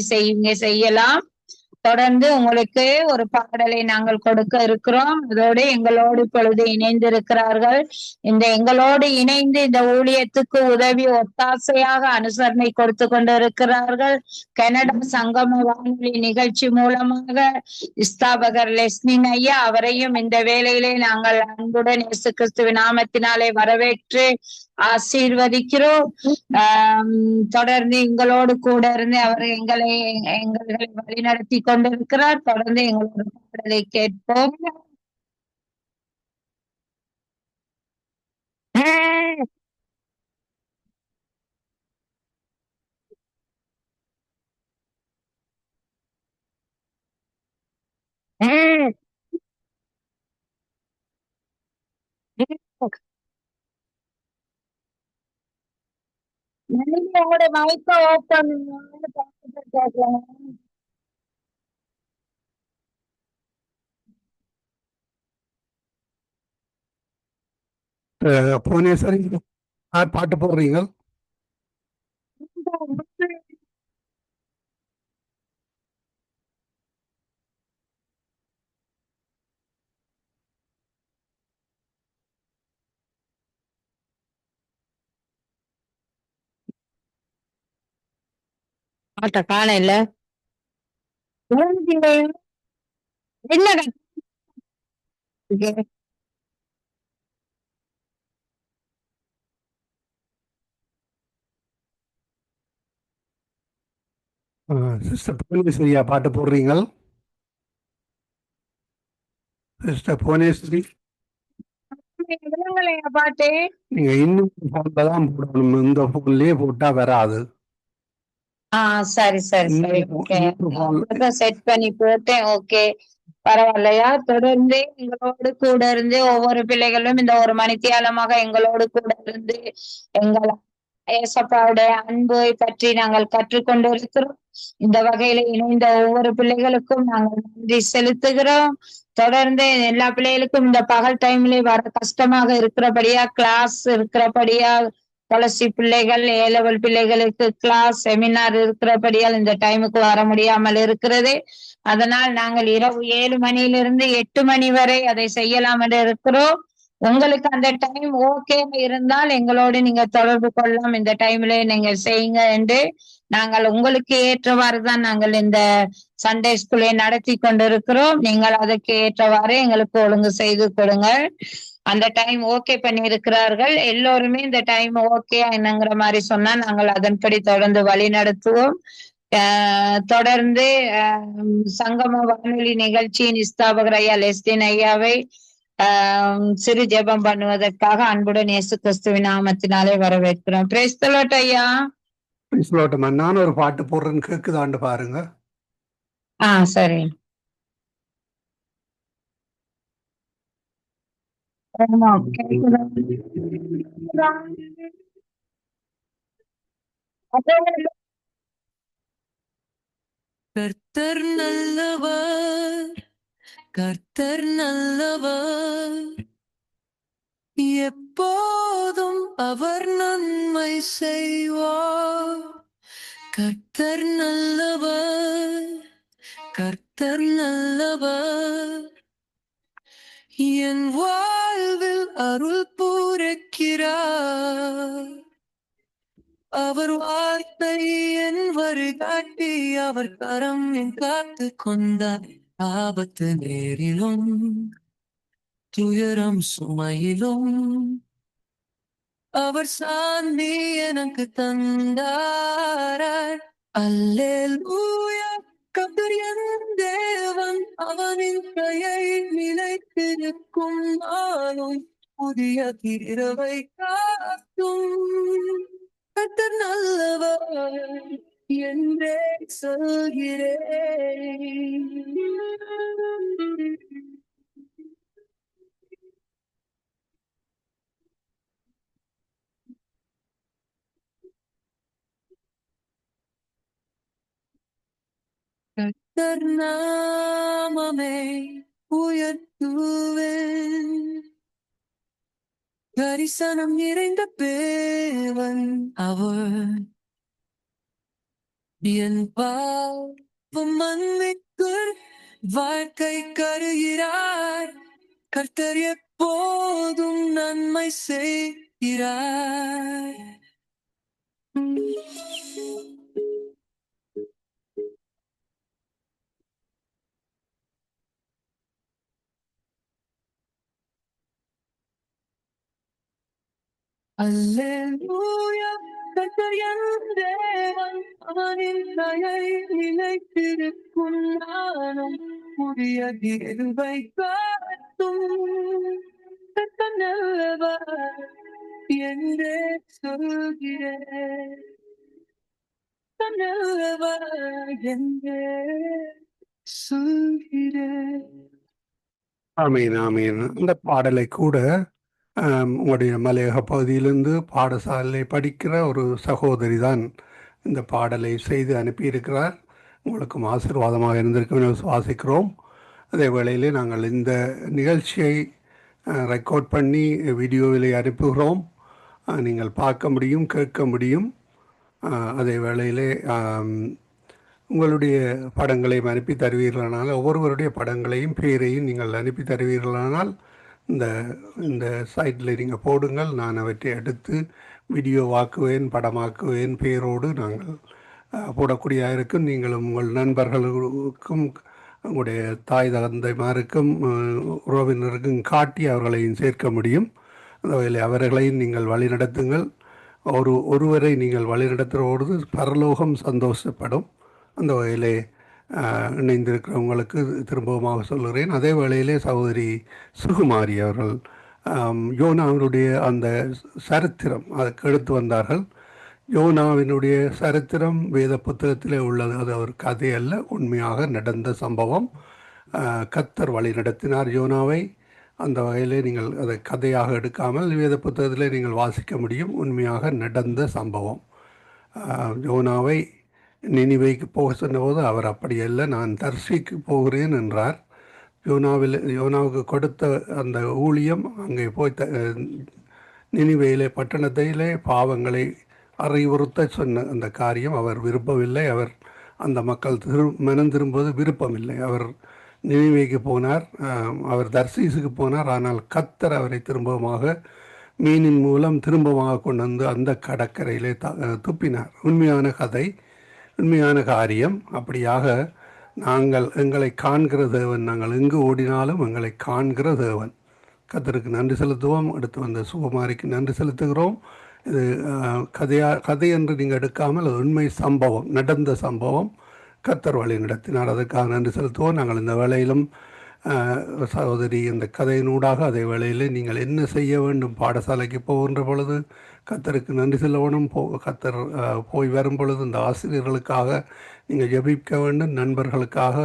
செய்யலாம். தொடர்ந்து உங்களுக்கு ஒரு பாடலை நாங்கள் கொடுக்க இருக்கிறோம். அதோடு எங்களோடு இப்பொழுது இணைந்து இருக்கிறார்கள். எங்களோடு இணைந்து இந்த ஊழியத்துக்கு உதவி ஒத்தாசையாக அனுசரணை கொடுத்து கொண்டிருக்கிறார்கள். கனடா சங்கம வானொலி நிகழ்ச்சி மூலமாக ஸ்தாபகர் லெஸ்னின் ஐயா, அவரையும் இந்த வேளையிலே நாங்கள் அன்புடன் இயேசு கிறிஸ்துவின் நாமத்தினாலே வரவேற்று ஆசீர்வதிக்கிறோம். தொடர்ந்து எங்களோடு கூட இருந்து அவர் எங்களை வழிநடத்தி கொண்டிருக்கிறார். தொடர்ந்து எங்களோட பாடலை கேட்போம். உங்களோட மைக்க ஓப்பன் கேட்கலாம். புவனேஸ்வரி, பாட்டு போடுறீங்க? பாட்ட காண இல்ல. சிஸ்டர் புவனேஸ்வரியா, பாட்டு போடுறீங்க? சிஸ்டர் புவனேஸ்வரி, பாட்டு நீங்க இன்னும் போன்ல தான் போடணும். இந்த போன்லயே போட்டா வராது. சரி சரி சரி, செட் பண்ணி போட்டேன். ஓகே, பரவாயில்லையா? தொடர்ந்து எங்களோடு கூட இருந்து ஒவ்வொரு பிள்ளைகளும் இந்த ஒரு மணித்தியாலமாக எங்களோடு கூட இருந்து எங்கள் ஏசப்பாவுடைய அன்பை பற்றி நாங்கள் கற்றுக்கொண்டு இருக்கிறோம். இந்த வகையில இணைந்த ஒவ்வொரு பிள்ளைகளுக்கும் நாங்கள் நன்றி செலுத்துகிறோம். தொடர்ந்து எல்லா பிள்ளைகளுக்கும் இந்த பகல் டைம்ல வர கஷ்டமாக இருக்கிறபடியா, கிளாஸ் இருக்கிறபடியா, துளசி பிள்ளைகள், ஏலவல் பிள்ளைகளுக்கு கிளாஸ் செமினார் இருக்கிறபடியால் இந்த டைமுக்கு வர முடியாமல் இருக்கிறது. அதனால் நாங்கள் இரவு 7 மணியிலிருந்து 8 மணி வரை அதை செய்யலாம் என்று இருக்கிறோம். உங்களுக்கு அந்த டைம் ஓகே இருந்தால் எங்களோடு நீங்க தொடர்பு கொள்ளலாம். இந்த டைம்ல நீங்க செய்யுங்க என்று நாங்கள் உங்களுக்கு ஏற்றவாறு தான் நாங்கள் இந்த சண்டே ஸ்கூலை நடத்தி கொண்டிருக்கிறோம். நீங்கள் அதுக்கு ஏற்றவாறு எங்களுக்கு ஒழுங்கு செய்து கொடுங்க. அந்த டைம் ஓகே பண்ணி இருக்கிறார்கள். எல்லோருமே இந்த டைம் ஓகே என்னங்கிற மாதிரி சொன்னா நாங்கள் அதன்படி தொடர்ந்து வழி நடத்துவோம். தொடர்ந்து சங்கம வானொலி நிகழ்ச்சியின் ஸ்தாபகர் ஐயா லெஸ்டின் ஐயாவை சிறு ஜெபம் பண்ணுவதற்காக அன்புடன் இயேசு கிறிஸ்துவின் நாமத்தினாலே வரவேற்கிறோம். பிரைஸ் தி லார்ட் ஐயா. பிரைஸ் தி லார்ட் அம்மா. நான் ஒரு பாட்டு போடுறேன்னு கேக்குதாண்டு பாருங்க. சரி. கர்த்தர் நல்லவர், கர்த்தர் நல்லவர், எப்போதும் அவர் நன்மை செய்வார். கர்த்தர் நல்லவர், கர்த்தர் நல்லவர், என் வாழ்வில் அருள் பூரக்கிறார். அவர் வார்த்தை என் வருகாட்டி, அவர் கரம் என் காத்து கொண்டார். ஆபத்து நேரிலும் துயரம் சுமையிலும் அவர் சாந்தி எனக்கு தந்தாரார். அல்லேலூயா. கர்த்தர் என் தேவன், அவனின் கையை நிலைத்திருக்கும் நாளும் புதிய கிருபை காட்டும். கர்த்தர் நல்லவர் என்றே சொல்கிறேன். கர்த்தர் நாமமே உயர்த்துவேன். தரிசனம் நிறைந்த தேவன் அவர், என் பாவம் மன்னித்து வாழ்க்கை கருகிறார். கர்த்தர் எப்போதும் நன்மை செய்கிறார். அல்லேலூயா. கர்த்தர் என் தேவன், அவனின் கையை நிலைத்திருக்கும் நாளும் புதிய கிருபை காட்டும். கர்த்தர் நல்லவர் என்றே சொல்கிறேன். கர்த்தர் நல்லவர் என்றே சொல்கிறேன். ஆமீன், ஆமீன். இந்த பாடலை கூட உங்களுடைய மலையக பகுதியிலிருந்து பாடசாலை படிக்கிற ஒரு சகோதரி தான் இந்த பாடலை செய்து அனுப்பியிருக்கிறார். உங்களுக்கும் ஆசீர்வாதமாக இருந்திருக்கும் விசுவாசிக்கிறோம். அதே வேளையிலே நாங்கள் இந்த நிகழ்ச்சியை ரெக்கார்ட் பண்ணி வீடியோவில் அனுப்புகிறோம். நீங்கள் பார்க்க முடியும், கேட்க முடியும். அதே வேளையிலே உங்களுடைய படங்களையும் அனுப்பி தருவீர்களானால், ஒவ்வொருவருடைய படங்களையும் பேரையும் நீங்கள் அனுப்பி தருவீர்களானால் இந்த சைட்டில் நீங்கள் போடுங்கள். நான் அவற்றை எடுத்து வீடியோவாக்குவேன், படமாக்குவேன். பேரோடு நாங்கள் போடக்கூடியதாக இருக்கும். நீங்களும் உங்கள் நண்பர்களுக்கும் உங்களுடைய தாய் தந்தைமாருக்கும் உறவினருக்கும் காட்டி அவர்களையும் சேர்க்க முடியும். அந்த வகையில் அவர்களையும் நீங்கள் வழிநடத்துங்கள். ஒருவரை நீங்கள் வழிநடத்துகிறபொழுது பரலோகம் சந்தோஷப்படும். அந்த வகையிலே இணைந்திருக்கிறவங்களுக்கு திரும்பவுமாக சொல்கிறேன். அதே வேளையிலே சகோதரி சுகுமாரி அவர்கள் யோனாவினுடைய அந்த சரித்திரம் அதுக்கு எடுத்து வந்தார்கள். யோனாவினுடைய சரித்திரம் வேத புத்தகத்திலே உள்ளது. அது ஒரு கதை அல்ல, உண்மையாக நடந்த சம்பவம். கர்த்தர் வழி நடத்தினார் யோனாவை. அந்த வகையிலே நீங்கள் அதை கதையாக எடுக்காமல் வேத புத்தகத்திலே நீங்கள் வாசிக்க முடியும். உண்மையாக நடந்த சம்பவம். யோனாவை நினிவேக்கு போக சொன்னபோது அவர் அப்படி அல்ல, நான் தர்ஷீக்கு போகிறேன் என்றார். யோனாவுக்கு கொடுத்த அந்த ஊழியம் அங்கே போய் நினிவேயிலே பட்டணத்திலே பாவங்களை அறிவுறுத்த சொன்ன அந்த காரியம் அவர் விரும்பவில்லை. அவர் அந்த மக்கள் மனம் திரும்புவது விருப்பமில்லை. அவர் நினைவேக்கு போனார், அவர் தர்சீசுக்கு போனார். ஆனால் கத்தர் அவரை திரும்பமாக மீனின் மூலம் திரும்பமாக கொண்டு வந்து அந்த கடற்கரையிலே துப்பினார். உண்மையான கதை, உண்மையான காரியம். அப்படியாக நாங்கள் எங்களை காண்கிற தேவன், நாங்கள் எங்கு ஓடினாலும் எங்களை காண்கிற தேவன். கத்தருக்கு நன்றி செலுத்துவோம். அடுத்து வந்த சுகுமாரிக்கு நன்றி செலுத்துகிறோம். இது கதை என்று நீங்கள் எடுக்காமல் அது உண்மை சம்பவம், நடந்த சம்பவம். கத்தர் வழி நடத்தினார், அதற்காக நன்றி செலுத்துவோம். நாங்கள் இந்த வேளையிலும் சகோதரி இந்த கதையினூடாக அதே வேளையில் நீங்கள் என்ன செய்ய வேண்டும், பாடசாலைக்கு போகின்ற பொழுது கத்தருக்கு நன்றி செல்லவனும், கத்தர் போய் வரும் பொழுது இந்த ஆசிரியர்களுக்காக நீங்கள் ஜெபிக்க வேண்டும். நண்பர்களுக்காக,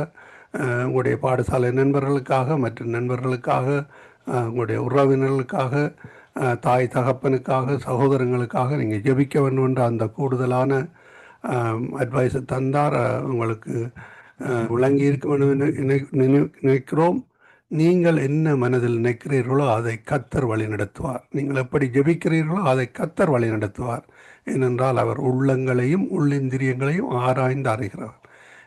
உங்களுடைய பாடசாலை நண்பர்களுக்காக, மற்ற நண்பர்களுக்காக, உங்களுடைய உறவினர்களுக்காக, தாய் தகப்பனுக்காக, சகோதரங்களுக்காக நீங்கள் ஜெபிக்க வேண்டும் என்ற அந்த கூடுதலான அட்வைஸை தந்தார். உங்களுக்கு விளங்கி இருக்க வேண்டும் நினைக்கிறோம். நீங்கள் என்ன மனதில் நினைக்கிறீர்களோ அதை கத்தர் வழி நடத்துவார். நீங்கள் எப்படி ஜெபிக்கிறீர்களோ அதை கத்தர் வழி நடத்துவார். ஏனென்றால் அவர் உள்ளங்களையும் உள்ளிந்திரியங்களையும் ஆராய்ந்து அறிகிறவர்.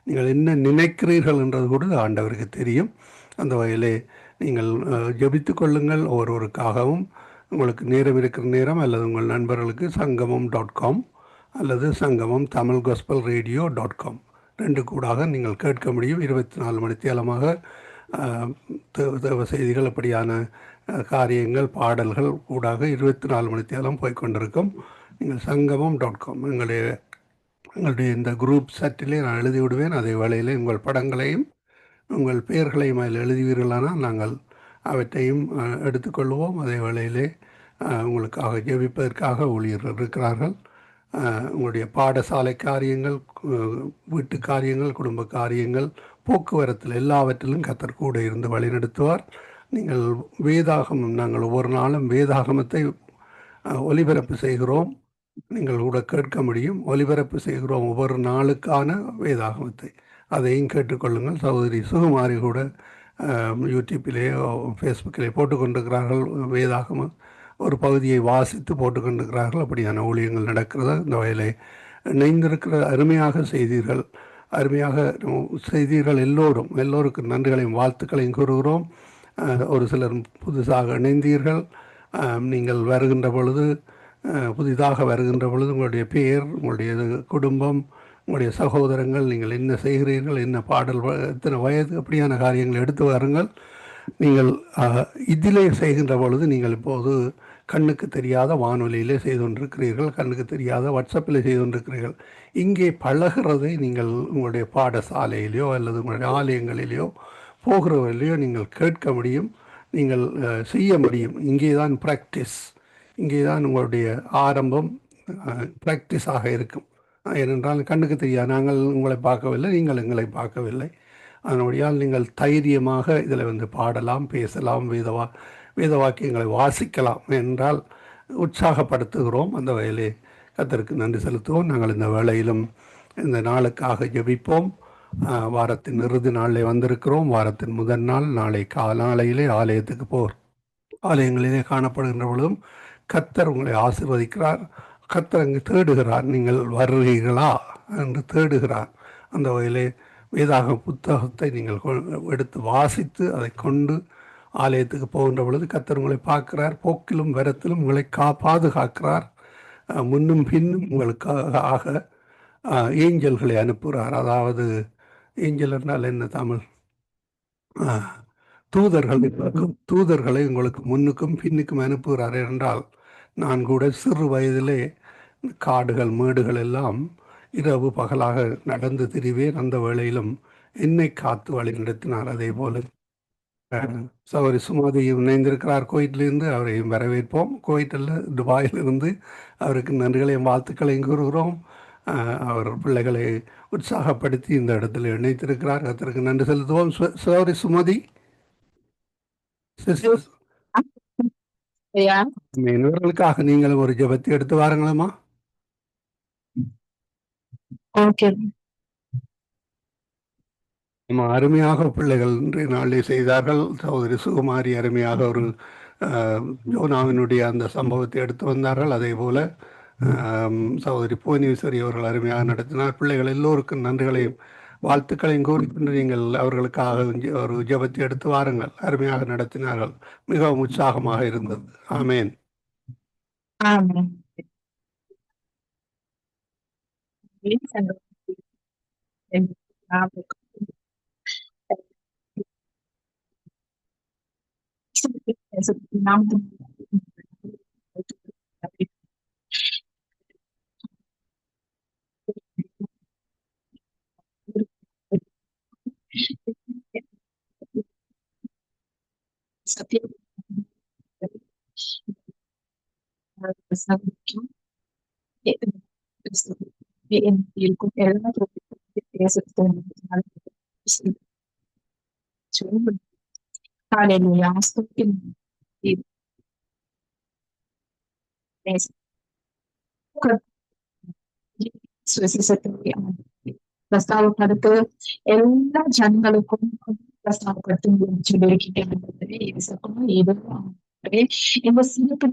நீங்கள் என்ன நினைக்கிறீர்கள் என்றது கூட ஆண்டவருக்கு தெரியும். அந்த வகையிலே நீங்கள் ஜெபித்து கொள்ளுங்கள். ஒவ்வொருவருக்காகவும் உங்களுக்கு நேரம் இருக்கிற நேரம் அல்லது உங்கள் நண்பர்களுக்கு சங்கமம்.com அல்லது சங்கமம் தமிழ் காஸ்பல் ரேடியோ.com 2 கூடாக நீங்கள் கேட்க முடியும். 24 மணித்தியாலமாக தேவ செய்திகள், அப்படியான காரியங்கள், பாடல்கள் கூடாக 24 மணித்தியாலம் போய்கொண்டிருக்கும். நீங்கள் சங்கமம்.com எங்களுடைய இந்த குரூப் சட்டிலே நான் எழுதி விடுவேன். அதே வேளையில் உங்கள் படங்களையும் உங்கள் பெயர்களையும் அதில் எழுதுவீர்களானால் நாங்கள் அவற்றையும் எடுத்துக்கொள்வோம். அதே வேளையிலே உங்களுக்காக ஜெபிப்பதற்காக ஊழியர்கள் இருக்கிறார்கள். உங்களுடைய பாடசாலை காரியங்கள், வீட்டு காரியங்கள், குடும்ப காரியங்கள், போக்குவரத்தில் எல்லாவற்றிலும் கத்தர் கூட இருந்து வழிநடத்துவார். நீங்கள் வேதாகமம், நாங்கள் ஒவ்வொரு நாளும் வேதாகமத்தை ஒலிபரப்பு செய்கிறோம். நீங்கள் கூட கேட்க முடியும். ஒலிபரப்பு செய்கிறோம் ஒவ்வொரு நாளுக்கான வேதாகமத்தை, அதையும் கேட்டுக்கொள்ளுங்கள். சகோதரி சுகுமாரி கூட யூடியூப்பிலே ஃபேஸ்புக்கிலே போட்டுக்கொண்டிருக்கிறார்கள். வேதாகமம் ஒரு பகுதியை வாசித்து போட்டுக்கொண்டிருக்கிறார்கள். அப்படியான ஊழியங்கள் நடக்கிறது. இந்த வகையிலே இணைந்திருக்கிற அருமையாக செய்தீர்கள், எல்லோருக்கும் நன்றிகளையும் வாழ்த்துக்களையும் கூறுகிறோம். ஒரு சிலர் புதுசாக இணைந்தீர்கள். நீங்கள் வருகின்ற பொழுது, புதிதாக வருகின்ற பொழுது உங்களுடைய பெயர், உங்களுடைய குடும்பம், உங்களுடைய சகோதரங்கள், நீங்கள் என்ன செய்கிறீர்கள், என்ன பாடல், எத்தனை வயது, அப்படியான காரியங்களை எடுத்து வாருங்கள். நீங்கள் இதிலே செய்கின்ற பொழுது நீங்கள் இப்போது கண்ணுக்கு தெரியாத வானொலியிலே செய்து கொண்டிருக்கிறீர்கள், கண்ணுக்கு தெரியாத வாட்ஸ்அப்பில் செய்து கொண்டிருக்கிறீர்கள். இங்கே பழகிறதை நீங்கள் உங்களுடைய பாடசாலையிலையோ அல்லது உங்களுடைய ஆலயங்களிலேயோ போகிறவர்களையோ நீங்கள் கேட்க முடியும், நீங்கள் செய்ய முடியும். இங்கே தான் ப்ராக்டிஸ், இங்கே தான் உங்களுடைய ஆரம்பம் ப்ராக்டிஸாக இருக்கும். ஏனென்றால் கண்ணுக்கு தெரியாது, நாங்கள் உங்களை பார்க்கவில்லை, நீங்கள் எங்களை பார்க்கவில்லை. அதனுடையால் நீங்கள் தைரியமாக இதில் பாடலாம், பேசலாம், வேத வாக்கியங்களை வாசிக்கலாம் என்றால் உற்சாகப்படுத்துகிறோம். அந்த வகையிலே கர்த்தருக்கு நன்றி செலுத்துவோம். நாங்கள் இந்த வேளையிலும் இந்த நாளுக்காக ஜெபிப்போம். வாரத்தின் இறுதி நாளிலே வந்திருக்கிறோம். வாரத்தின் முதல் நாள் நாளை காலையிலே ஆலயத்துக்கு ஆலயங்களிலே காணப்படுகின்ற பொழுதும் கர்த்தர் உங்களை ஆசீர்வதிக்கிறார். கர்த்தர் அங்கு தேடுகிறார், நீங்கள் வருகிறீர்களா என்று தேடுகிறார். அந்த வகையிலே வேதாக புத்தகத்தை நீங்கள் எடுத்து வாசித்து அதை கொண்டு ஆலயத்துக்கு போகின்ற பொழுது கர்த்தர் உங்களை பார்க்கிறார். போக்கிலும் வரத்திலும் உங்களை பாதுகாக்கிறார். முன்னும் பின்னும் உங்களுக்காக ஏஞ்சல்களை அனுப்புகிறார். அதாவது ஏஞ்சல் என்றால் என்ன தமிழ்? தூதர்களை உங்களுக்கு முன்னுக்கும் பின்னுக்கும் அனுப்புகிறார். என்றால் நான் கூட சிறு வயதிலே காடுகள் மேடுகள் எல்லாம் இரவு பகலாக நடந்து திரிவேன். அந்த வேளையிலும் என்னை காத்து வழி நடத்தினார். அதே போல சகோதரி சுமதியும் இணைந்திருக்கிறார் குவைத்திலிருந்து. அவரையும் வரவேற்போம். குவைத்தில் துபாயிலிருந்து அவருக்கு நன்றிகளையும் வாழ்த்துக்களையும் கூறுகிறோம். அவர் பிள்ளைகளை உற்சாகப்படுத்தி இந்த இடத்துல இணைத்திருக்கிறார். அதற்கு நன்றி செலுத்துவோம். சகோதரி சுமதி, இவர்களுக்காக நீங்களும் ஒரு ஜெபத்தை எடுத்து வாருங்களம்மா. நம்ம அருமையாக பிள்ளைகள் இன்றைய நாளிலே செய்தார்கள். சகோதரி சுகுமாரி அருமையாக ஒரு யோனாவினுடைய அந்த சம்பவத்தை எடுத்து வந்தார்கள். அதே போல சகோதரி புவனேஸ்வரி அவர்கள் அருமையாக நடத்தினார். பிள்ளைகள் எல்லோருக்கும் நன்றிகளையும் வாழ்த்துக்களையும் கூறிக்கொண்டு நீங்கள் அவர்களுக்காக ஒரு ஜெபத்தை எடுத்து வாருங்கள். அருமையாக நடத்தினார்கள், மிகவும் உற்சாகமாக இருந்தது. ஆமேன். ஆமென். இருக்கும் எல்லா Hallelujah. ஸ்தோத்திரம். சுவிசேஷத்தை பிரஸ்தாவப்படுத்து எல்லா ஜனங்களுக்கும் பிரஸ்தாவப்படுத்தும் சொல்லியிருக்கிறேன். இந்த சிறப்பு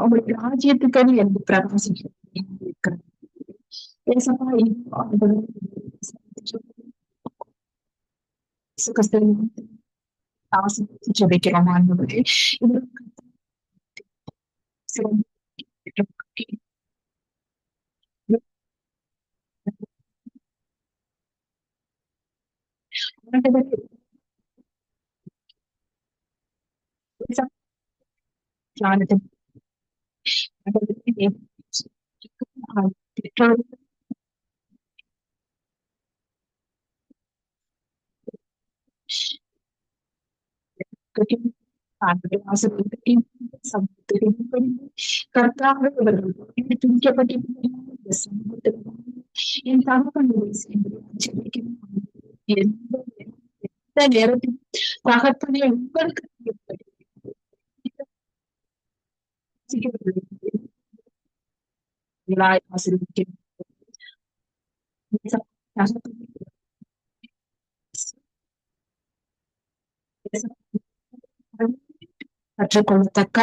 அவங்களுக்கு ராஜ்யத்துக்கு எந்த பிரகாசிக்க ஜபிக்கிறோம். ஆண்டவரே என் தகப்பனை எந்த நேரத்தில் தகப்பனை உங்களுக்கு கற்றுக்கொள்ளத்தக்க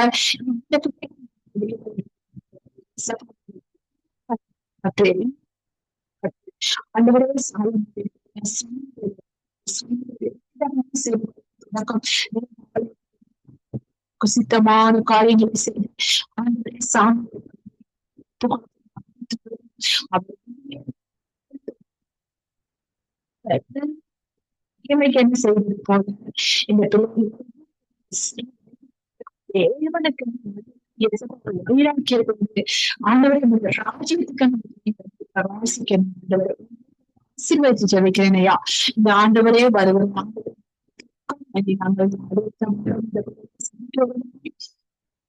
குசித்தமான காரியங்களை செய்து ஆண்டவரே சாமி என்ன செய்வது போல இந்த தேவனுக்கு ஆண்டவரை ராஜ்யத்துக்கு ஆசீர்வதிச்சு ஜெபிக்கிறேன் ஐயா. இந்த ஆண்டவரே வருவோம்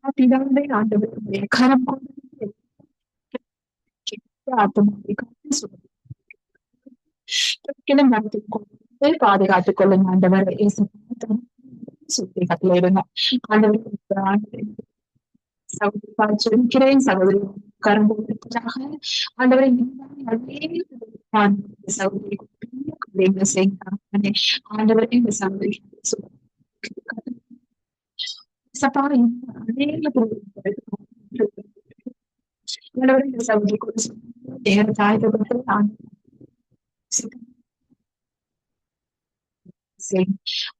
ஆண்டவருடைய கரம் நடத்தி பாதுகாத்துக் கொள்ளுங்க ஆண்டவர். இருங்க ஆண்டவர் சொல்லிக்கிறேன் சகோதரி கரம்புக்காக ஆண்டவரை சகோதரி ஆண்டவரை இந்த சகோதரி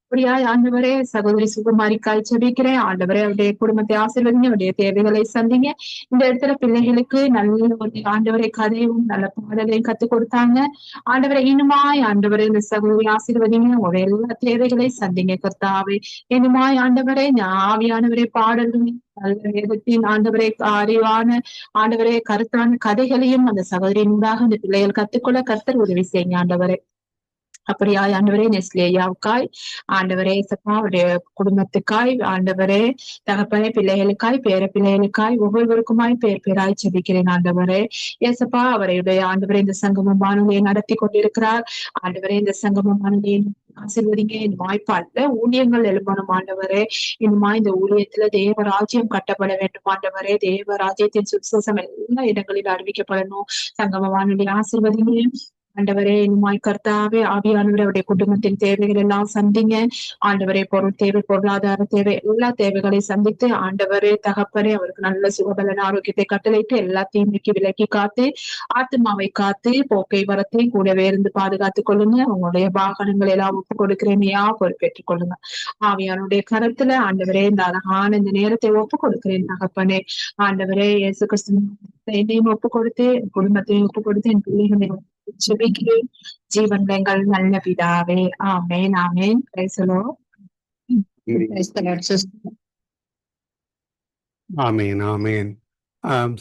அப்படியா ஆண்டவரே சகோதரி சுகுமாரிக்காய் ஜெபிக்கிறேன். ஆண்டவரே அவருடைய குடும்பத்தை ஆசீர்வதிங்க, அவருடைய தேவைகளை சந்திங்க. இந்த இடத்துல பிள்ளைகளுக்கு நல்ல ஒரு ஆண்டவரை கதையும் நல்ல பாடலையும் கத்துக் கொடுத்தாங்க. ஆண்டவரை இனிமாய் ஆண்டவரை இந்த சகோதரி ஆசீர்வதிங்க, உங்களுடைய எல்லா தேவைகளை சந்திங்க கர்த்தாவே. இனிமாய் ஆண்டவரை ஆவியானவரை பாடலும் நல்ல வேதத்தின் ஆண்டவரை அறிவான ஆண்டவரை கருத்தான கதைகளையும் அந்த சகோதரியின் ஊடாக அந்த பிள்ளைகள் கத்துக்கொள்ள கர்த்தர் உதவி செய்யுங்க ஆண்டவரை. அப்படியாய் ஆண்டவரே நெஸ்லேயாவுக்காய் ஆண்டவரே அவருடைய குடும்பத்துக்காய் ஆண்டவரே தகப்பனே பிள்ளைகளுக்காய் பேர பிள்ளைகளுக்காய் ஒவ்வொருவருக்குமாய் பேர் பேராய் ஜெபிக்கிறேன் ஆண்டவரே. ஏசப்பா அவருடைய ஆண்டவரே இந்த சங்கமம் வானொலியை நடத்தி கொண்டிருக்கிறார். ஆண்டவரே இந்த சங்கமம் வானொலியை ஆசீர்வதிங்க. இந்த வாய்ப்பால ஊழியங்கள் எழுப்பணும் ஆண்டவரே. இனிமா இந்த ஊழியத்துல தேவராஜ்யம் கட்டப்பட வேண்டும் ஆண்டவரே. தேவராஜ்யத்தின் சுவிசேஷம் எல்லா இடங்களிலும் அறிவிக்கப்படணும். சங்கம வானொலி ஆசீர்வதிங்க ஆண்டவரே இனிமாய் கர்த்தாவே ஆவியானவரே அவருடைய குடும்பத்தின் தேவைகள் எல்லாம் சந்திங்க. ஆண்டவரே பொருள் தேவை, பொருளாதார தேவை, எல்லா தேவைகளையும் சந்தித்து ஆண்டவரே தகப்பனே அவருக்கு நல்ல சுகபலன் ஆரோக்கியத்தை கட்டளையிட்டு எல்லா தீமைக்கு விலக்கி காத்து ஆத்மாவை காத்து போக்கை வரத்தை கூடவே இருந்து பாதுகாத்துக் கொள்ளுங்க. உங்களுடைய வாகனங்கள் எல்லாம் ஒப்பு கொடுக்கிறேனையா பொறுப்பேற்றுக் கொள்ளுங்க. ஆவியானுடைய கருத்துல ஆண்டவரே இந்த அழகான இந்த நேரத்தை ஒப்பு கொடுக்கிறேன் தகப்பனே. ஆண்டவரே இயேசு கிறிஸ்து என்னையும் ஒப்பு கொடுத்து குடும்பத்தையும் ஒப்பு கொடுத்து என் பிள்ளைகளை ஜெபிக்கிறேன் ஜீவன் எங்கள் நல்ல பிதாவே. ஆமேன் ஆமேன். Praise the Lord. Praise the Lord, sister. ஆமேன் ஆமேன்.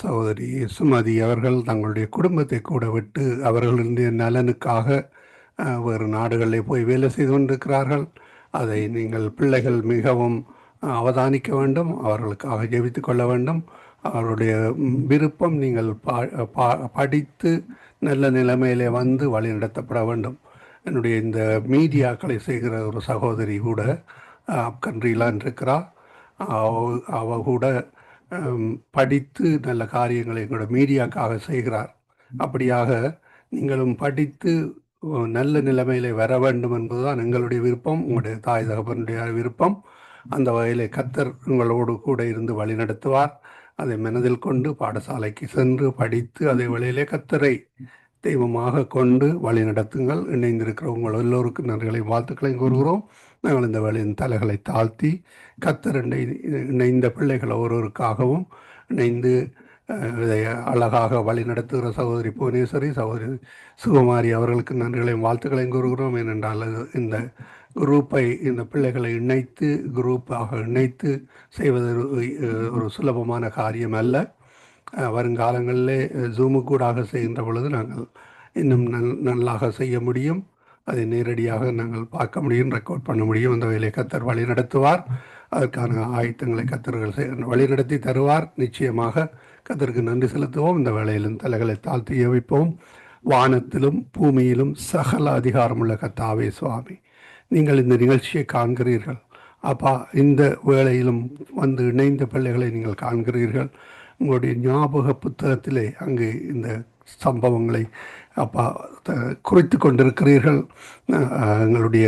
சகோதரி சுமதி அவர்கள் தங்களுடைய குடும்பத்தை கூட விட்டு அவர்களுடைய நலனுக்காக வேறு நாடுகளில் போய் வேலை செய்து கொண்டிருக்கிறார்கள். அதை நீங்கள் பிள்ளைகள் மிகவும் அவதானிக்க வேண்டும், அவர்களுக்காக ஜெபித்துக் கொள்ள வேண்டும். அவருடைய விருப்பம் நீங்கள் படித்து நல்ல நிலைமையிலே வந்து வழிநடத்தப்பட வேண்டும். என்னுடைய இந்த மீடியாக்களை செய்கிற ஒரு சகோதரி கூட கண்ட்ரிலாம் இருக்கிறார். அவ கூட படித்து நல்ல காரியங்களை எங்களோட மீடியாக்காக செய்கிறார். அப்படியாக நீங்களும் படித்து நல்ல நிலைமையிலே வர வேண்டும் என்பதுதான் எங்களுடைய விருப்பம், உங்களுடைய தாய் தகப்பனுடைய விருப்பம். அந்த வகையிலே கர்த்தர் உங்களோடு கூட இருந்து வழி நடத்துவார். அதை மனதில் கொண்டு பாடசாலைக்கு சென்று படித்து அதே வழியிலே கர்த்தரை தெய்வமாக கொண்டு வழி நடத்துங்கள். இணைந்திருக்கிற உங்கள் எல்லோருக்கும் நன்றிகளையும் வாழ்த்துக்களையும் கூறுகிறோம். நாங்கள் இந்த வழியின் தலைகளை தாழ்த்தி கர்த்தர் இணைந்த பிள்ளைகள் ஒருவருக்காகவும் இணைந்து இதை அழகாக வழி நடத்துகிற சகோதரி புவனேஸ்வரி, சகோதரி சுகுமாரி அவர்களுக்கு நன்றிகளையும் வாழ்த்துக்களையும் கூறுகிறோம். ஏனென்றால் இந்த குரூப்பை, இந்த பிள்ளைகளை இணைத்து குரூப்பாக இணைத்து செய்வது ஒரு சுலபமான காரியம் அல்ல. வருங்காலங்களிலே ஜூமுக்கூடாக செய்கின்ற பொழுது நாங்கள் இன்னும் நல்லாக செய்ய முடியும். அதை நேரடியாக நாங்கள் பார்க்க முடியும், ரெக்கார்ட் பண்ண முடியும். அந்த வேலையை கர்த்தர் வழி நடத்துவார். அதற்கான ஆயத்தங்களை கர்த்தர்கள் வழி நடத்தி தருவார். நிச்சயமாக கர்த்தருக்கு நன்றி செலுத்துவோம். இந்த வேளையிலும் தலைகளை தாழ்த்தி ஜெபிப்போம். வானத்திலும் பூமியிலும் சகல அதிகாரமுள்ள கர்த்தாவே சுவாமி, நீங்கள் இந்த நிகழ்ச்சியை காண்கிறீர்கள் அப்பா. இந்த வேளையிலும் வந்து இணைந்த பிள்ளைகளை நீங்கள் காண்கிறீர்கள். உங்களுடைய ஞாபக புத்தகத்திலே அங்கு இந்த சம்பவங்களை அப்பா குறித்து கொண்டிருக்கிறீர்கள். எங்களுடைய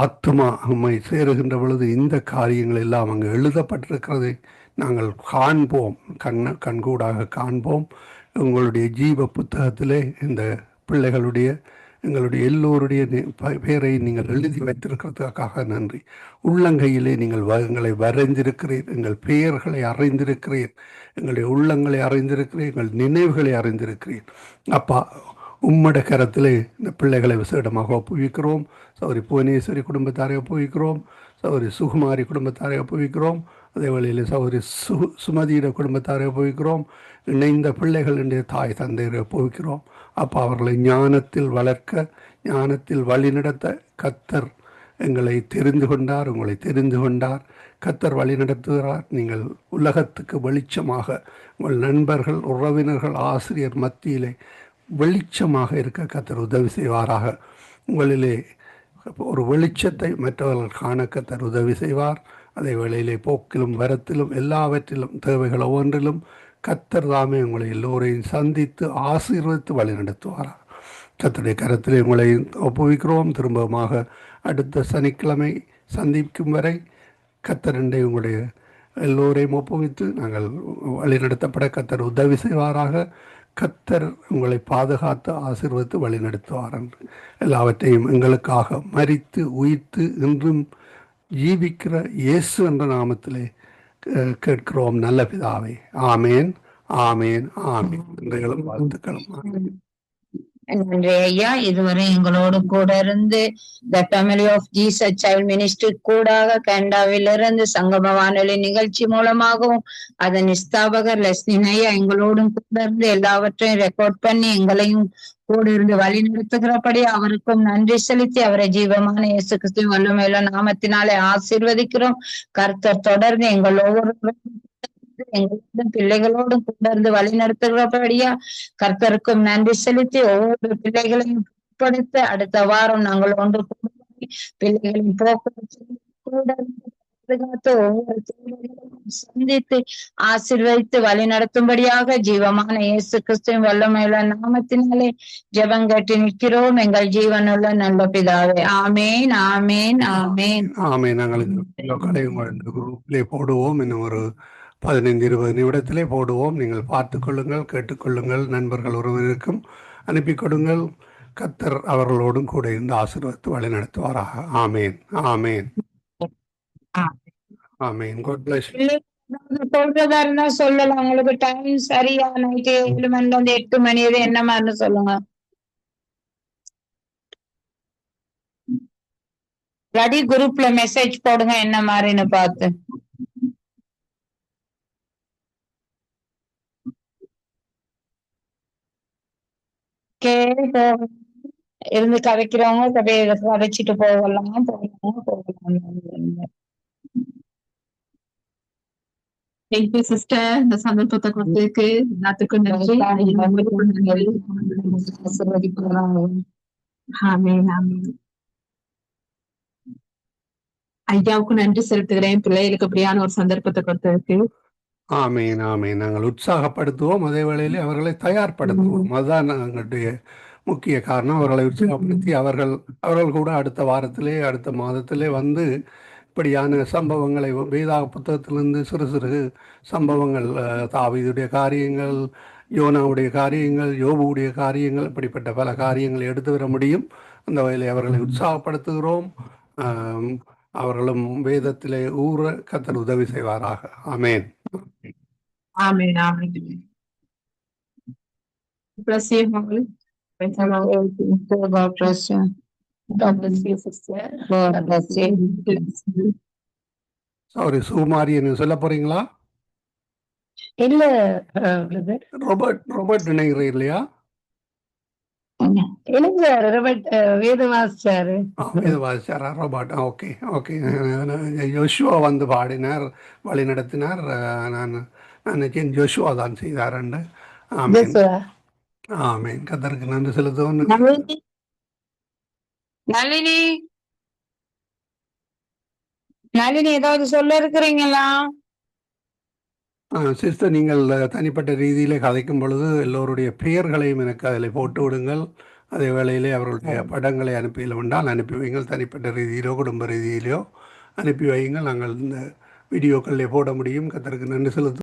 ஆத்மா உம்மை சேருகின்ற பொழுது இந்த காரியங்கள் எல்லாம் அங்கு எழுதப்பட்டிருக்கிறதை நாங்கள் காண்போம், கண்கூடாக காண்போம். உங்களுடைய ஜீவ புத்தகத்திலே இந்த பிள்ளைகளுடைய எங்களுடைய எல்லோருடைய பேரை நீங்கள் எழுதி வைத்திருக்கிறதுக்காக நன்றி. உள்ளங்கையிலே நீங்கள் எங்களை வரைந்திருக்கிறீர், எங்கள் பெயர்களை அறிந்திருக்கிறீர், எங்களுடைய உள்ளங்களை அறிந்திருக்கிறீர், எங்கள் நினைவுகளை அறிந்திருக்கிறீர் அப்பா. உம்மட கரத்திலே இந்த பிள்ளைகளை விசேடமாக ஒப்புவிக்கிறோம். சௌரி புவனேஸ்வரி குடும்பத்தாரை ஒப்புவிக்கிறோம், சௌரி சுகுமாரி குடும்பத்தாரை ஒப்புவிக்கிறோம், அதே வழியில் சௌரி சுமதியிட குடும்பத்தாரை ஒப்புவிக்கிறோம். இணைந்த பிள்ளைகளுடைய தாய் தந்தையரை ஒப்புவிக்கிறோம் அப்பா. அவர்களை ஞானத்தில் வளர்க்க, ஞானத்தில் வழிநடத்த கர்த்தர் எங்களை தெரிந்து கொண்டார், உங்களை தெரிந்து கொண்டார். கர்த்தர் வழி நடத்துகிறார். நீங்கள் உலகத்துக்கு வெளிச்சமாக, உங்கள் நண்பர்கள், உறவினர்கள், ஆசிரியர் மத்தியிலே வெளிச்சமாக இருக்க கர்த்தர் உதவி செய்வாராக. உங்களிலே ஒரு வெளிச்சத்தை மற்றவர்கள் காண கர்த்தர் உதவி செய்வார். அதே வேளையிலே போக்கிலும் வரத்திலும் எல்லாவற்றிலும் தேவைகள் ஒவ்வொன்றிலும் கர்த்தர் தாமே உங்களை எல்லோரையும் சந்தித்து ஆசீர்வதித்து வழி நடத்துவாரா. கர்த்தருடைய கரத்திலே உங்களை ஒப்புவிக்கிறோம். திரும்பமாக அடுத்த சனிக்கிழமை சந்திக்கும் வரை கர்த்தரண்டை உங்களுடைய எல்லோரையும் ஒப்புவித்து நாங்கள் வழி நடத்தப்பட கர்த்தர் உதவி செய்வாராக. கர்த்தர் உங்களை பாதுகாத்து ஆசீர்வதித்து வழி நடத்துவார் என்று எல்லாவற்றையும் எங்களுக்காக மரித்து உயிர்த்து இன்றும் ஜீவிக்கிற இயேசு என்ற நாமத்திலே கேட்கிறோம் நல்ல பிதாவே. ஆமேன் ஆமேன் ஆமேன். நன்றிகளும் வாழ்த்துக்களும். நன்றி ஐயா. இதுவரை எங்களோடு கூட இருந்து the family of Jesus child ministry கூடாக கனடாவிலிருந்து சங்கம வானொலி நிகழ்ச்சி மூலமாகவும் அதன் ஸ்தாபகர் லெஸ்லின் ஐயா எங்களோடும் கூட இருந்து எல்லாவற்றையும் ரெக்கார்ட் பண்ணி எங்களையும் கூட இருந்து வழி நடத்துகிறபடி அவருக்கும் நன்றி செலுத்தி அவரை ஜீவமான இயேசு கிறிஸ்துவின் வல்லமையுள்ள நாமத்தினாலே ஆசீர்வதிக்கிறோம். கர்த்தர் தொடர்ந்து எங்கள் ஒவ்வொருவரும் எங்களோடும் பிள்ளைகளோடும் கூட இருந்து வழி நடத்துகிறபடியா கர்த்தருக்கும் நன்றி செலுத்தி ஒவ்வொரு பிள்ளைகளையும் அடுத்த வாரம் நாங்கள் ஒன்று பிள்ளைகளின் போக்குவரத்து கூட பாதுகாத்து ஒவ்வொரு தேவைகளையும் சந்தித்து ஆசீர்வதித்து வழி நடத்தும்படியாக ஜீவமான இயேசு கிறிஸ்துவின் வல்லமையுள்ள நாமத்தினாலே ஜெபங்கட்டி நிற்கிறோம் எங்கள் ஜீவனுள்ள நல்ல பிதாவே. ஆமேன் ஆமேன் ஆமேன். ஆமே. நாங்கள் இந்த வீடியோக்களை உங்கள் குரூப்பிலே போடுவோம். இன்னும் ஒரு 15-20 நிமிடத்திலே போடுவோம். நீங்கள் பார்த்து கொள்ளுங்கள், கேட்டுக்கொள்ளுங்கள், நண்பர்கள் ஒருவருக்கும் அனுப்பி கொடுங்கள். கத்தர் அவர்களோடும் கூட இருந்து ஆசீர்வதித்து வழி நடத்துவாராக. ஆமேன் ஆமேன் ஆமேன். God bless you. சொல்றதா இருந்தா சொல்லலாம். உங்களுக்கு டைம் சரியா? நைட்டு 7 மணில இருந்து 8 மணி எது என்ன மாதிரி சொல்லுங்க. ரெடி குரூப்ல மெசேஜ் போடுங்க என்ன மாதிரின்னு பார்த்து. இருந்து கதைக்கிறவங்க கதைச்சிட்டு போகலாம். தேங்க்யூ சிஸ்டர், இந்த சந்தர்ப்பத்தை கொடுத்ததுக்கு எல்லாத்துக்கும் நன்றி. ஆமீன் ஆமீன். ஐயாவுக்கு நன்றி செலுத்துகிறேன், பிள்ளைகளுக்கு அப்படியான ஒரு சந்தர்ப்பத்தை கொடுத்ததுக்கு. ஆமீன் ஆமீன். நாங்கள் உற்சாகப்படுத்துவோம், அதே வேளையிலே அவர்களை தயார்படுத்துவோம். அதுதான் எங்களுடைய முக்கிய காரணம். அவர்களை உற்சாகப்படுத்தி அவர்கள் கூட அடுத்த வாரத்திலே அடுத்த மாதத்திலே வந்து இப்படியான சம்பவங்களை வேதாக புத்தகத்திலிருந்து சிறு சிறு சம்பவங்கள், தாவீதுடைய காரியங்கள், யோனாவுடைய காரியங்கள், யோபுடைய காரியங்கள், இப்படிப்பட்ட பல காரியங்களை எடுத்து வர முடியும். அந்த வகையில் அவர்களை உற்சாகப்படுத்துகிறோம். அவர்களும் வேதத்திலே ஊற கர்த்தர் உதவி செய்வாராக. ஆமேன் ஆமீன் ஆமீன். Bless you, Mom. God bless you. God bless you, sister. God bless you. Sorry, Sukumari என்ன சொல்ல போறீங்களா? இல்ல ரோபர்ட் நினைக்கிறேன் இல்லையா? இல்லைங்க ரோபர்ட் வேதவாசிச்சாரு. வேதவாசிச்சாரா ரோபர்ட்? Okay okay. யோசுவா வந்து பாடினார், வழி நடத்தினார். நான் நினைச்சேன் ஜோஷுவா தான் செய்தாருண்டு. ஆமேன் ஆமேன். கர்த்தருக்கு நன்றி செலுத்துவோம். நளினி ஏதாவது சொல்ல இருக்கிறீங்களா? சிஸ்டர், நீங்கள் தனிப்பட்ட ரீதியிலே கதைக்கும் பொழுது எல்லோருடைய பெயர்களையும் எனக்கு அதில் போட்டு விடுங்கள். அதே வேளையிலே அவர்களுடைய படங்களை அனுப்பி வேண்டால் அனுப்பி வைங்கள். தனிப்பட்ட ரீதியிலோ குடும்ப ரீதியிலோ அனுப்பி வையுங்கள். நாங்கள் இந்த வீடியோக்களிலே போட முடியும். கர்த்தருக்கு நன்றி செலுத்துவோம்.